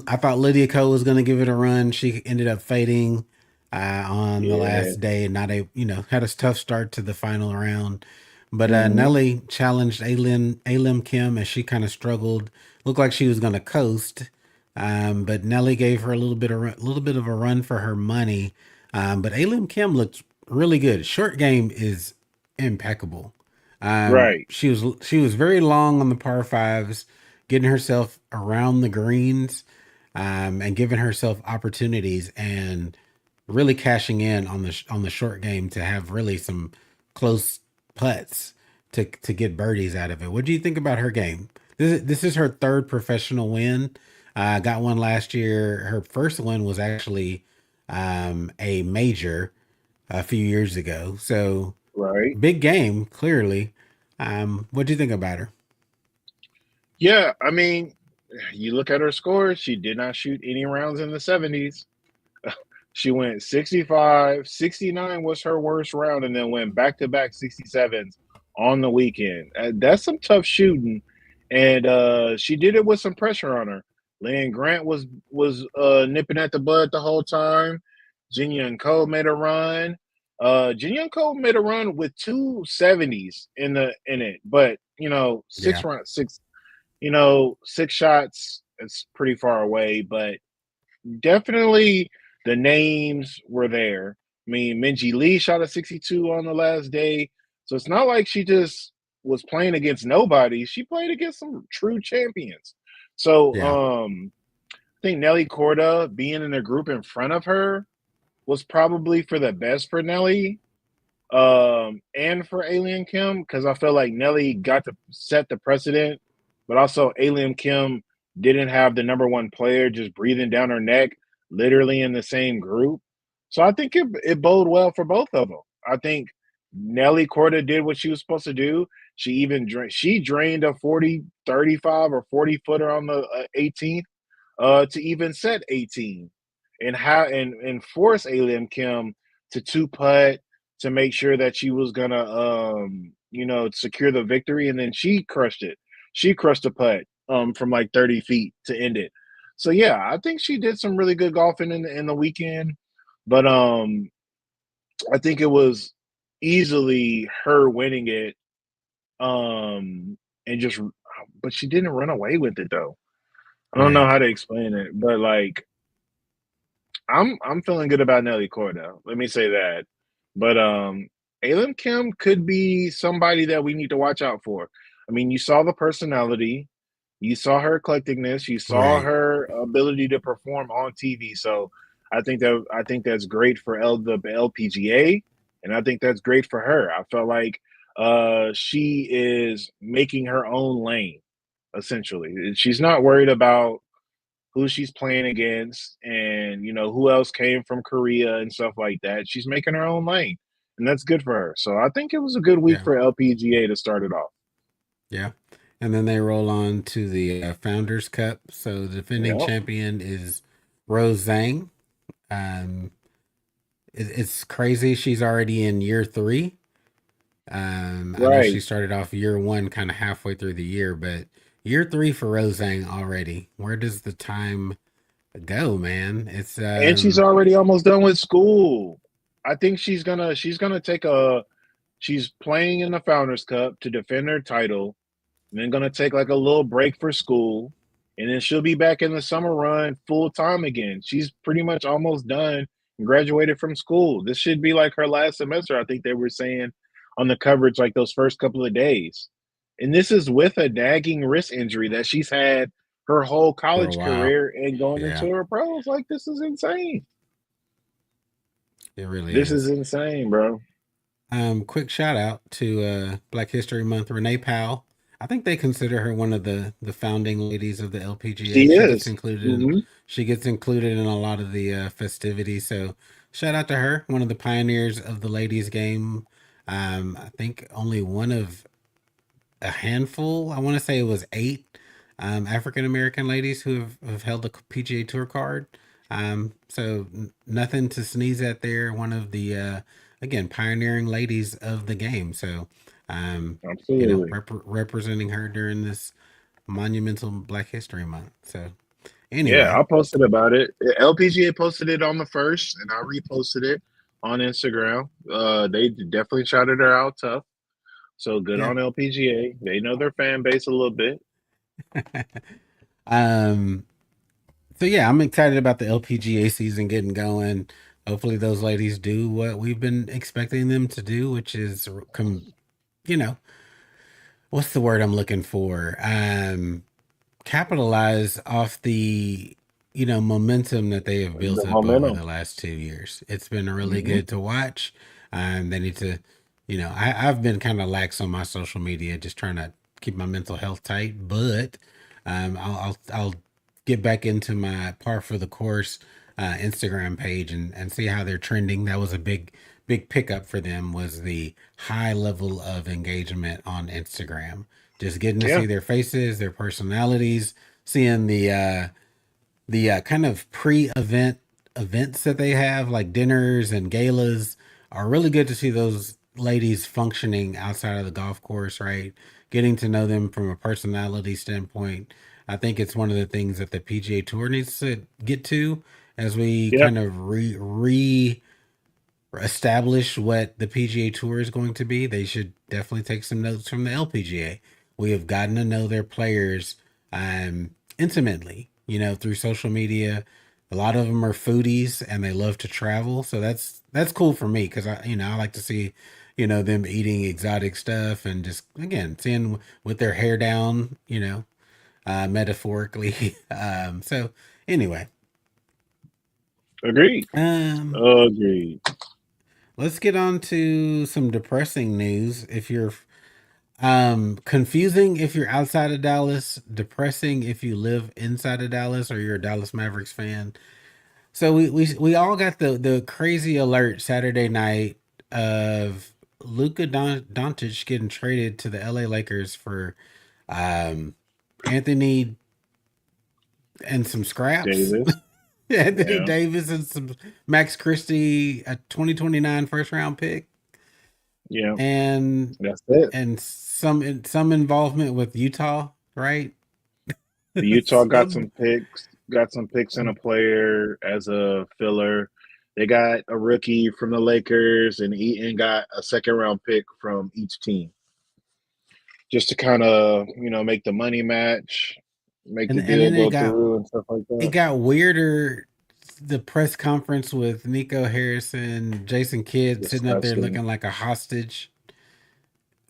I thought Lydia Ko was going to give it a run. She ended up fading on the Yeah. last day, and not a had a tough start to the final round. But Hmm. Nelly challenged Alim Kim as she kind of struggled. Looked like she was going to coast, but Nelly gave her a little bit of a run for her money. But Alim Kim looked really good. Short game is impeccable. Right. She was very long on the par fives, getting herself around the greens, and giving herself opportunities, and really cashing in on the short game to have really some close putts to get birdies out of it. What do you think about her game? This is her third professional win. Got one last year. Her first win was actually a major a few years ago. So Right. big game, clearly. What do you think about her? Yeah. I mean, you look at her score, she did not shoot any rounds in the 70s. She went 65, 69 was her worst round, and then went back to back 67s on the weekend. That's some tough shooting. And she did it with some pressure on her. Lynn Grant was nipping at the bud the whole time. Jin Young Ko made a run. Jin Young Ko made a run with two 70s in it, but Yeah, six shots. It's pretty far away, but definitely the names were there. I mean, Minji Lee shot a 62 on the last day. So it's not like she just was playing against nobody. She played against some true champions. So yeah, I think Nelly Corda being in a group in front of her was probably for the best for Nelly and for Alien Kim, because I feel like Nelly got to set the precedent, but also Alien Kim didn't have the number one player just breathing down her neck, literally in the same group. So I think it bode well for both of them. I think Nelly Corda did what she was supposed to do. She drained a 40, 35, or 40 footer on the 18th to even set 18 and force Alien Kim to two putt to make sure that she was gonna secure the victory, and then she crushed it. She crushed a putt from like 30 feet to end it. So yeah, I think she did some really good golfing in the weekend, but I think it was easily her winning it, and just but she didn't run away with it though. I don't know right. how to explain it, but like I'm feeling good about Nelly Corda. Let me say that. But Alim Kim could be somebody that we need to watch out for. I mean, you saw the personality, you saw her eclecticness, you saw Right. her ability to perform on TV. So I think that's great for the LPGA, and I think that's great for her. I felt like she is making her own lane essentially. She's not worried about who she's playing against and who else came from Korea and stuff like that. She's making her own lane, and that's good for her. So I think it was a good week Yeah. for LPGA to start it off. Yeah. And then they roll on to the Founders Cup. So the defending Yeah. champion is Rose Zhang. Um, it's crazy. She's already in year three. I know she Right. started off year one, kind of halfway through the year, but year 3 for Rosang already. Where does the time go, man? It's And she's already almost done with school. I think she's gonna take a she's playing in the Founders Cup to defend her title, and then gonna take like a little break for school, and then she'll be back in the summer run full time again. She's pretty much almost done and graduated from school. This should be like her last semester. I think they were saying on the coverage like those first couple of days. And this is with a nagging wrist injury that she's had her whole for a college while. career and going Yeah, into her pros. Like this is insane. it really This is is. insane, bro. Quick shout out to Black History Month, Renee Powell. I think they consider her one of the founding ladies of the She LPGA. is. She gets included in a lot of the festivities. So shout out to her, one of the pioneers of the ladies game. I think only one of a handful. I want to say it was 8 African American ladies who have held the PGA Tour card. So nothing to sneeze at there. One of the again pioneering ladies of the game. So Absolutely. representing her during this monumental Black History Month. So Yeah, anyway, I posted about it. LPGA posted it on the first, and I reposted it on Instagram. They definitely shouted her out tough. So good yeah. on LPGA. They know their fan base a little bit. um. So yeah, I'm excited about the LPGA season getting going. Hopefully, those ladies do what we've been expecting them to do, which is you know, what's the word I'm looking for? Capitalize off the momentum that they have The built up over momentum. the last 2 years. It's been really Hmm. good to watch. They need to, I've been kind of lax on my social media, just trying to keep my mental health tight. But I'll get back into my par for the course Instagram page and see how they're trending. That was a big pickup for them, was the high level of engagement on Instagram. Just getting to Yeah, see their faces, their personalities, seeing the kind of pre-event events that they have, like dinners and galas, are really good to see those ladies functioning outside of the golf course, right? Getting to know them from a personality standpoint. I think it's one of the things that the PGA Tour needs to get to as we yeah, kind of re establish what the PGA Tour is going to be. They should definitely take some notes from the LPGA. We have gotten to know their players intimately, through social media. A lot of them are foodies and they love to travel, so that's cool for me because I like to see them eating exotic stuff and just again seeing with their hair down, metaphorically. So anyway, agreed. um, Agreed. let's get on to some depressing news. If you're confusing if you're outside of Dallas, depressing if you live inside of Dallas or you're a Dallas Mavericks fan. So we all got the crazy alert Saturday night of Doncic getting traded to the LA Lakers for um Anthony and some scraps. Davis. Anthony Yeah, Davis and some Max Christie, a 2029 first round pick, yeah. and That's it. some involvement with Utah, right? Utah Some got some picks and a player as a filler. They got a rookie from the Lakers, and Eaton got a second round pick from each team, just to kind of make the money match, make the and deal then go through and stuff like it that. got weirder. The press conference with Nico Harrison, Jason Kidd sitting up there Disgusting. looking like a hostage.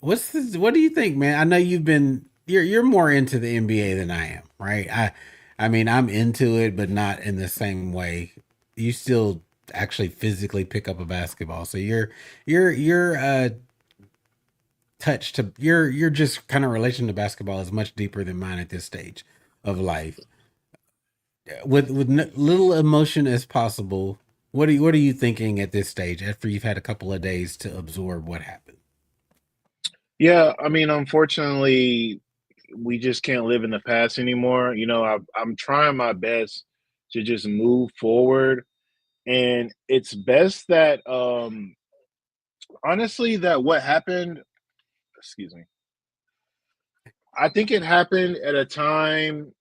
What do you think, man? I know you're more into the NBA than I am, right? I mean, I'm into it, but not in the same way. You still actually physically pick up a basketball, so your touch to your just kind of relation to basketball is much deeper than mine at this stage of life. With little emotion as possible, what are you thinking at this stage after you've had a couple of days to absorb what happened? Yeah, I mean, unfortunately, we just can't live in the past anymore. I'm trying my best to just move forward, and it's best that honestly that what happened. Excuse me. I think it happened at a time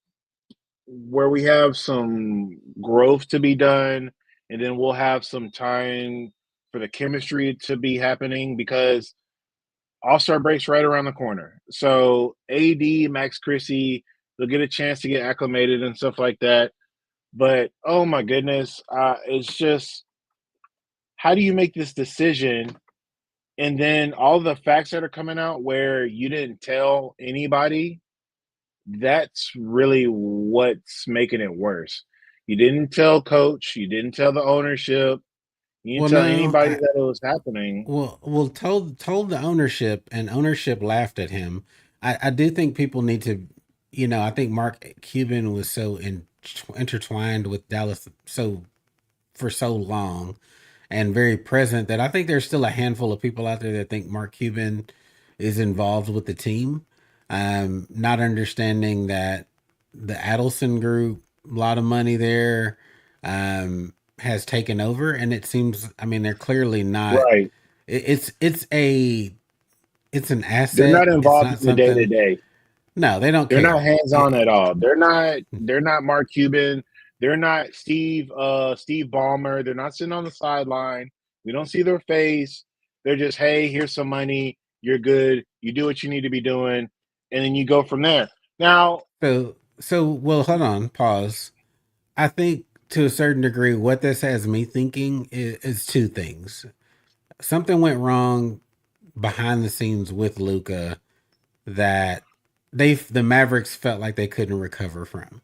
where we have some growth to be done, and then we'll have some time for the chemistry to be happening because All-Star break's right around the corner. So AD, Max Chrissy, they'll get a chance to get acclimated and stuff like that. But oh my goodness, it's just how do you make this decision? And then all the facts that are coming out where you didn't tell anybody, that's really what's making it worse. You didn't tell coach, you didn't tell the ownership, you didn't Well, tell no, anybody that it was happening. told the ownership, and ownership laughed at him. I do think people need to, I think Mark Cuban was so intertwined with Dallas for so long and very present that I think there's still a handful of people out there that think Mark Cuban is involved with the team, not understanding that the Adelson Group, a lot of money there, has taken over, and it seems. I mean, they're clearly not. Right. It's it's an They're not asset. It's involved not in the day to something. day. No, they don't They're not care. hands on at all. They're not Mark Cuban. They're not Steve Ballmer. They're not sitting on the sideline. We don't see their face. They're just, hey, here's some money. You're good. You do what you need to be doing, and then you go from there. Now, Well, hold on, pause. I think to a certain degree, what this has me thinking is two things. Something went wrong behind the scenes with Luca that the Mavericks felt like they couldn't recover from,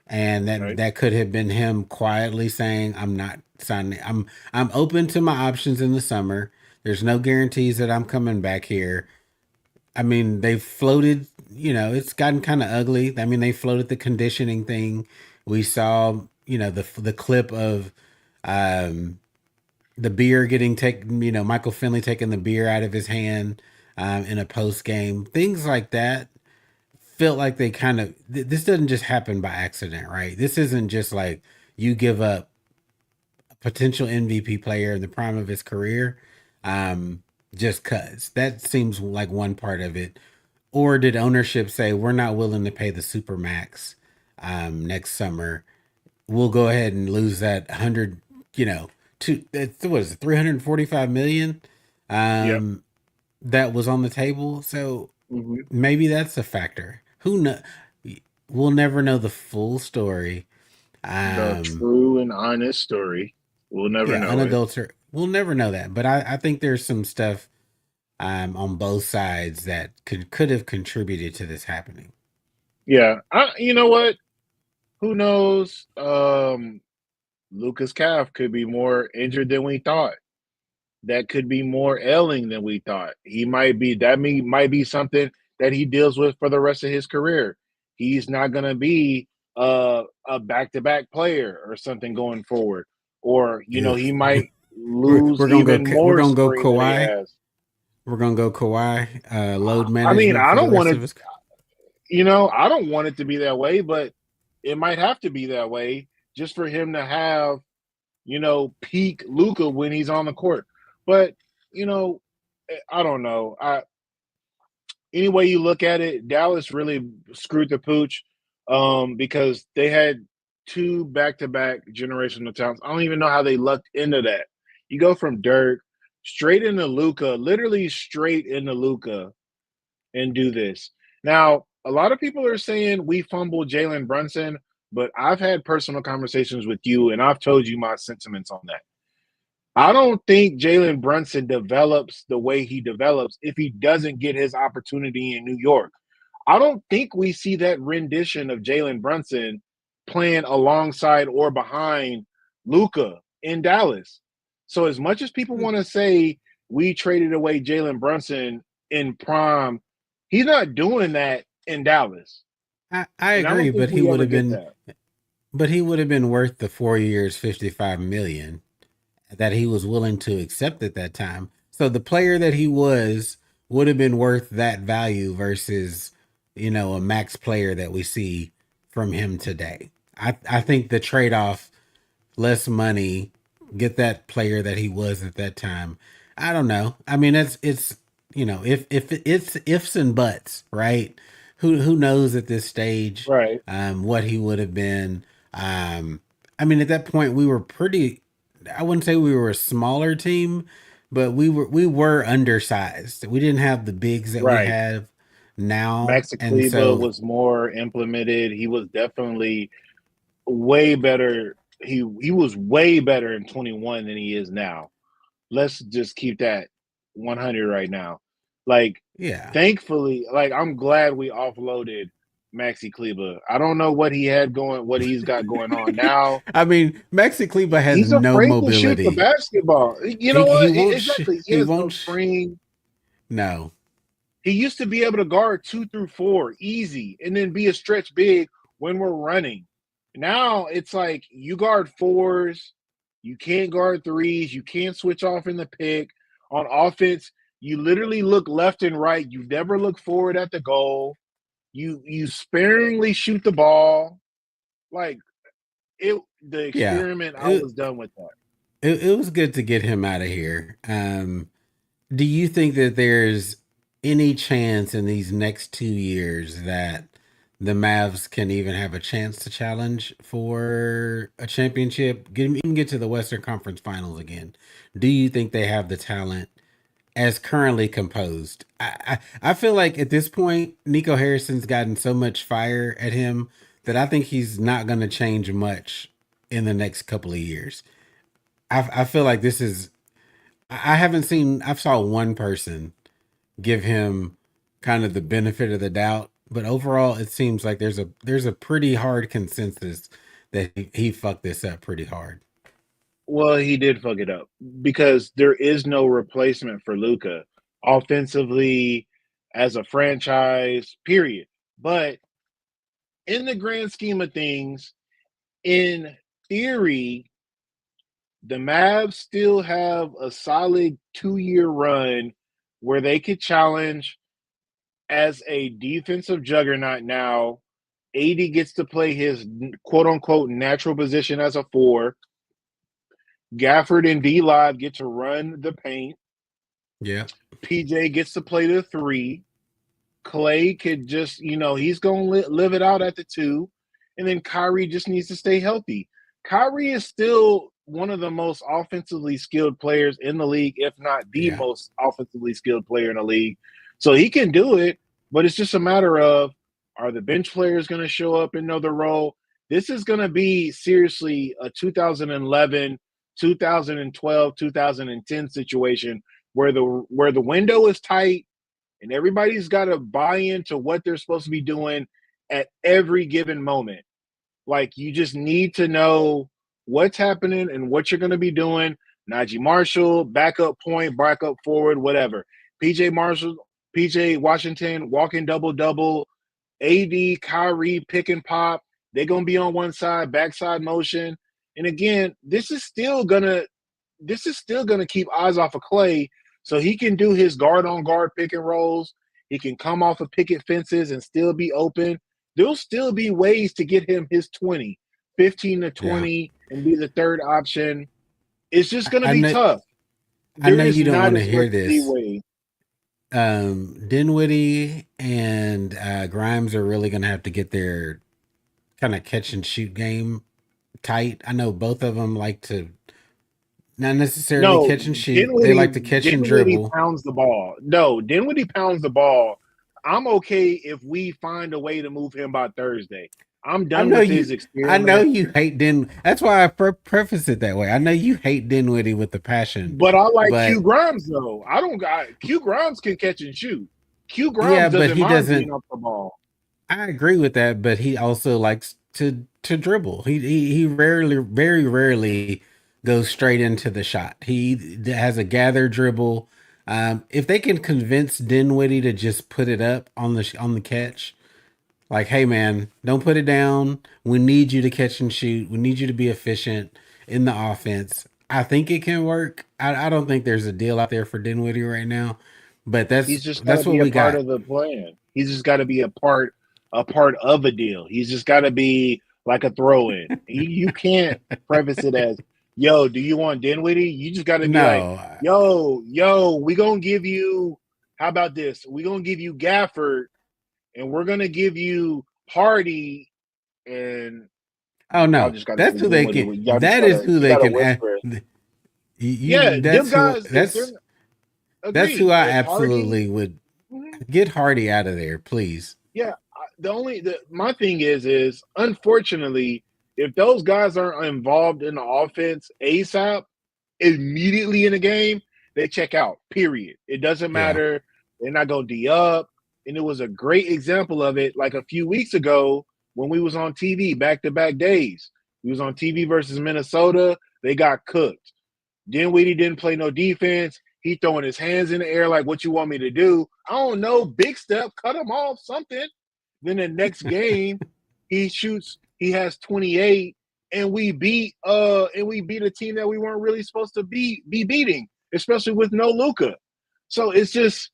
and right, that could have been him quietly saying, "I'm not signing. I'm open to my options in the summer. There's no guarantees that I'm coming back here." I mean, they floated, it's gotten kind of ugly. I mean, they floated the conditioning thing. We saw, the clip of um, the beer getting taken, Michael Finley taking the beer out of his hand in a post game. Things like that felt like they kind of, this doesn't just happen by accident, right? This isn't just like you give up a potential MVP player in the prime of his career um, just cuz. That seems like one part of it. Or did ownership say we're not willing to pay the super max next summer? We'll go ahead and lose that 100, what is it, 345 million yep. that was on the table. So Hmm. maybe that's a factor. Who know? We'll never know the full story. The Um, true and honest story. We'll never yeah, know it. unadulterated. We'll never know that. But I think there's some stuff on both sides that could have contributed to this happening. Yeah. You know what? Who knows? Lucas Calf could be more injured than we thought. That could be more ailing than we thought. He might be might be something that he deals with for the rest of his career. He's not going to be a back-to-back player or something going forward, or Ugh. he might lose even We're more gonna go spring than he Kawhi. has. We're gonna go Kawhi. Load I mean, management I for the don't want rest of to. his. I don't want it to be that way, but it might have to be that way just for him to have peak Luca when he's on the court. But you know, I don't know. Any way you look at it, Dallas really screwed the pooch because they had two back-to-back generational talents. I don't even know how they lucked into that. You go from Dirk straight into Luca, literally straight into Luca, and do this. Now, a lot of people are saying we fumbled Jalen Brunson, but I've had personal conversations with you, and I've told you my sentiments on that. I don't think Jalen Brunson develops the way he develops if he doesn't get his opportunity in New York. I don't think we see that rendition of Jalen Brunson playing alongside or behind Luca in Dallas. So as much as people want to say we traded away Jalen Brunson in prime, he's not doing that in Dallas. I And I agree, don't think we ever get that. but he would have been worth the 4 years, 55 million that he was willing to accept at that time. So the player that he was would have been worth that value versus, a max player that we see from him today. I think the trade off, less money, get that player that he was at that time. I don't know. I mean, it's if it's ifs and buts, right? who knows at this stage Right. what he would have been. Um, I mean, at that point, we were pretty. I wouldn't say we were a smaller team, but we were undersized. We didn't have the bigs that we Right. have now, Maxi and Kleba so was more implemented. He was definitely way better. He was way better in 21 than he is now. Let's just keep that 100 right now. Like, yeah. thankfully, like I'm glad we offloaded Maxi Kleba. I don't know what he had going, what he's got going on now. I mean, Maxi Kleba has He's no afraid to shoot the mobility. basketball. You know He what? won't. Exactly. He He has won't. no spring. No. He used to be able to guard 2 through 4 easy and then be a stretch big when we're running. Now it's like you guard fours, you can't guard threes, you can't switch off in the pick. On offense, you literally look left and right. You never look forward at the goal. You sparingly shoot the ball. Like the Yeah. experiment, I It, was done with that. it was good to get him out of here. Do you think that there's any chance in these next 2 years that the Mavs can even have a chance to challenge for a championship, even get to the Western Conference Finals again? Do you think they have the talent as currently composed? I feel like at this point, Nico Harrison's gotten so much fire at him that I think he's not going to change much in the next couple of years. I feel like this is. I haven't seen. I've saw one person give him kind of the benefit of the doubt, but overall, it seems like there's a pretty hard consensus that he fucked this up pretty hard. Well, he did fuck it up because there is no replacement for Luca offensively as a franchise, period. But in the grand scheme of things, in theory, the Mavs still have a solid 2 year run where they could challenge as a defensive juggernaut now. AD gets to play his quote unquote natural position as a four. Gafford and D Live get to run the paint. Yeah, PJ gets to play the three. Clay could just, he's going to live it out at the two. And then Kyrie just needs to stay healthy. Kyrie is still one of the most offensively skilled players in the league, if not the yeah, most offensively skilled player in the league. So he can do it, but it's just a matter of, are the bench players going to show up and know the role? This is going to be seriously a 2011, 2012, 2010 situation where the window is tight and everybody's got to buy into what they're supposed to be doing at every given moment. Like, you just need to know what's happening and what you're going to be doing. Najee Marshall, backup point, backup forward, whatever. PJ Washington, walking double-double. AD, Kyrie, pick and pop. They're going to be on one side, backside motion. And again, this is still going to keep eyes off of Clay so he can do his guard on guard pick and rolls. He can come off of picket fences and still be open. There'll still be ways to get him his 20, 15 to yeah. 20, and be the third option. It's just I, going to I be know. tough. I There know is you don't not want to as much hear this. leeway. Dinwiddie and Grimes are really going to have to get their kind of catch and shoot game tight. I know both of them like to not necessarily No, catch and shoot. They Dinwiddie like to catch and Dinwiddie dribble. pounds the ball. No, Dinwiddie pounds the ball. I'm okay if we find a way to move him by Thursday. I'm I done know with his you. I know experiment. you hate Din. That's why I preface it that way. I know you hate Dinwiddie with the passion, But I like Q but Grimes though. I don't got Q Grimes can catch and shoot. Q yeah, Grimes but doesn't he mind being doesn't. off the ball. I agree with that, but he also likes to dribble. He rarely, very rarely goes straight into the shot. He has a gather dribble. If they can convince Dinwiddie to just put it up on the catch, like, hey man, don't put it down. We need you to catch and shoot. We need you to be efficient in the offense. I think it can work. I don't think there's a deal out there for Dinwiddie right now, but He's just got to that's what be a we part got. of the plan. He's just got to be a part of a deal. He's just got to be like a throw in. You can't preface it as, "Yo, do you want Dinwiddie?" You just got to be like, No, "Yo, we gonna give you. How about this? We gonna give you Gafford, and we're gonna give you Hardy and Oh y'all no, just gotta that's say who they Dinwiddie. can. Y'all just That is gotta who you they gotta can. whisper. Yeah, them That's who. guys, if they're That's who agreed, I if Hardy, absolutely would mhm, get Hardy out of there, please. yeah. My thing is unfortunately, if those guys aren't involved in the offense ASAP, immediately in the game, they check out. Period. It doesn't Yeah. matter. They're not gonna D up. And it was a great example of it, like a few weeks ago when we was on TV back to back days. We was on TV versus Minnesota. They got cooked. Dinwiddie didn't play no defense. He throwing his hands in the air like, "What you want me to do?" I don't know. Big step, cut him off, something. Then the next game, he shoots. He has 28, and we beat a team that we weren't really supposed to be beating, especially with no Luka. So it's just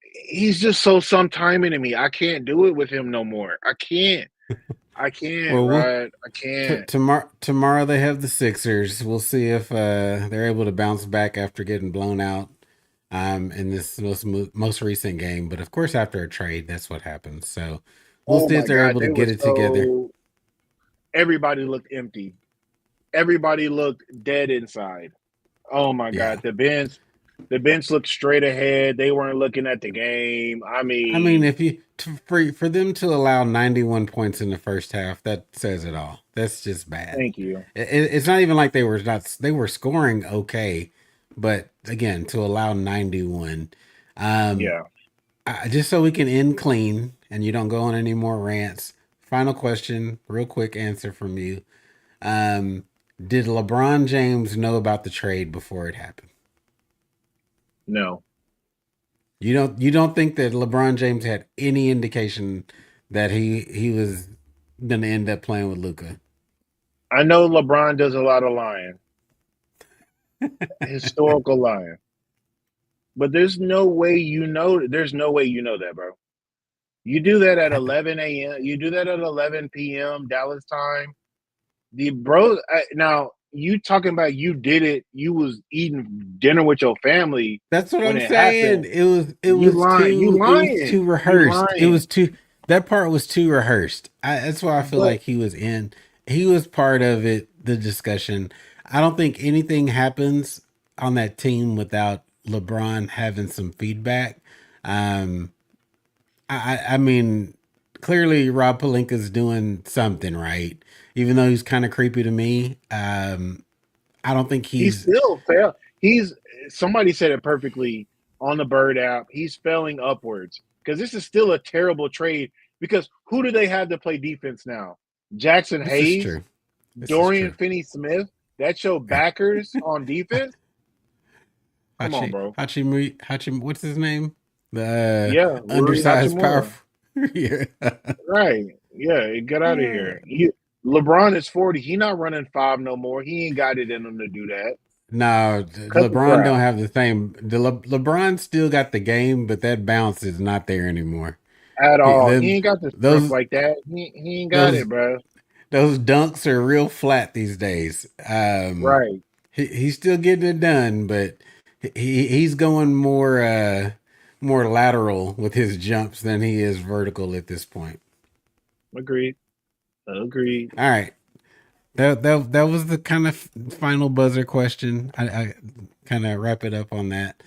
he's just so sometiming to me. I can't do it with him no more. I can't. I can't, Well, right? I can't. tomorrow they have the Sixers. We'll see if they're able to bounce back after getting blown out in this most recent game. But of course, after a trade, that's what happens. So we'll Oh see if my they're God, able to they were get it together. so everybody looked empty. Everybody looked dead inside. Oh my Yeah. God, the bench looked straight ahead. They weren't looking at the game. I I mean, mean, if you for them to allow 91 points in the first half, that says it all. That's just bad. thank you. It's not even like they were scoring okay, but again, to allow 91, um, Yeah. just so we can end clean and you don't go on any more rants. Final question, real quick answer from you. Um, did LeBron James know about the trade before it happened? No. You don't think that LeBron James had any indication that he was gonna end up playing with Luca? I know LeBron does a lot of lying, historical lying. But there's no way you know that, bro. You do that at 11 a.m. You do that at 11 p.m. Dallas time. Now you talking about you did it. You was eating dinner with your family That's what when I'm it saying. happened. You lying. You It was lying. too You rehearsed. It lying. was too that part was too rehearsed. That's why I feel But like he was part of it, the discussion. I don't think anything happens on that team without LeBron having some feedback. Um, I mean, clearly Rob Palinka's doing something right, even though he's kind of creepy to me. I don't think he's he's still fail. He's Somebody said it perfectly on the Bird app. He's spelling upwards because this is still a terrible trade. Because who do they have to play defense now? Jackson this is Hayes, true. This is Dorian true. Finney-Smith. That's your backers on defense. Come on, bro. What's his name? The Yeah, Rui undersized, Hachimura. powerful. Yeah. Right. Yeah, get out of here. LeBron is 40. He not running five no more. He ain't got it in him to do that. No, Cut the LeBron crap don't have the same. LeBron still got the game, but that bounce is not there anymore. at He, all. He the, ain't got the strength those like that. He ain't got those it, bro. those dunks are real flat these days. Right. He's still getting it done, but he's going more lateral with his jumps than he is vertical at this point. Agreed. Agreed. All right. That was the kind of final buzzer question. I kind of wrap it up on that.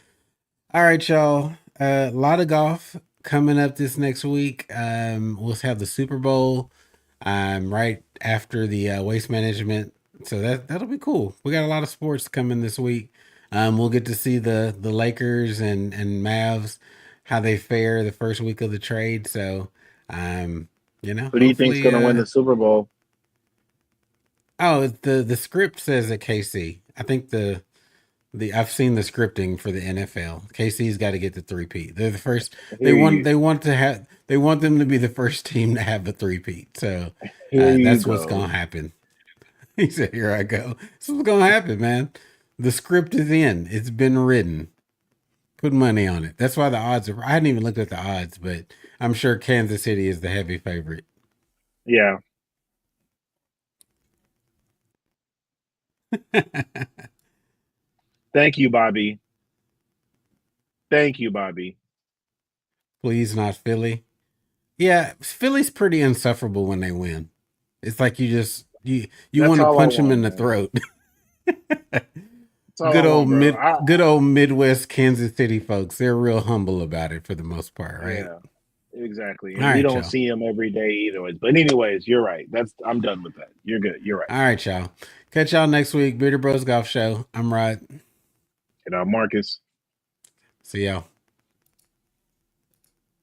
All right, y'all. A lot of golf coming up this next week. We'll have the Super Bowl right after the Waste Management, so that'll be cool. We got a lot of sports coming this week. We'll get to see the Lakers and Mavs how they fare the first week of the trade. So, um, Who do you think's hopefully, gonna win the Super Bowl? oh, the script says at KC. I think the I've seen the scripting for the NFL. KC's got to get the three-peat. They're the first. I hear you. They want them to be the first team to have a three-peat. So Here you that's what's go. gonna happen. He said, "Here I go. This is what's gonna happen, man. The script is in. It's been written. Put money on it. That's why the odds are. I hadn't even looked at the odds, but I'm sure Kansas City is the heavy favorite." Yeah. Thank you, Bobby. Thank you, Bobby. Please, not Philly. Yeah, Philly's pretty insufferable when they win. It's like you That's want to all I punch them want, in the man. throat. That's all I want, bro. Good old Midwest Kansas City folks. They're real humble about it for the most part, right? Yeah, exactly. All And we right, don't y'all. see them every day either. But anyways, you're right. I'm done with that. You're good. You're right. All right, y'all. Catch y'all next week. Bearder Bros Golf Show. I'm Rod. And Marcus. See y'all.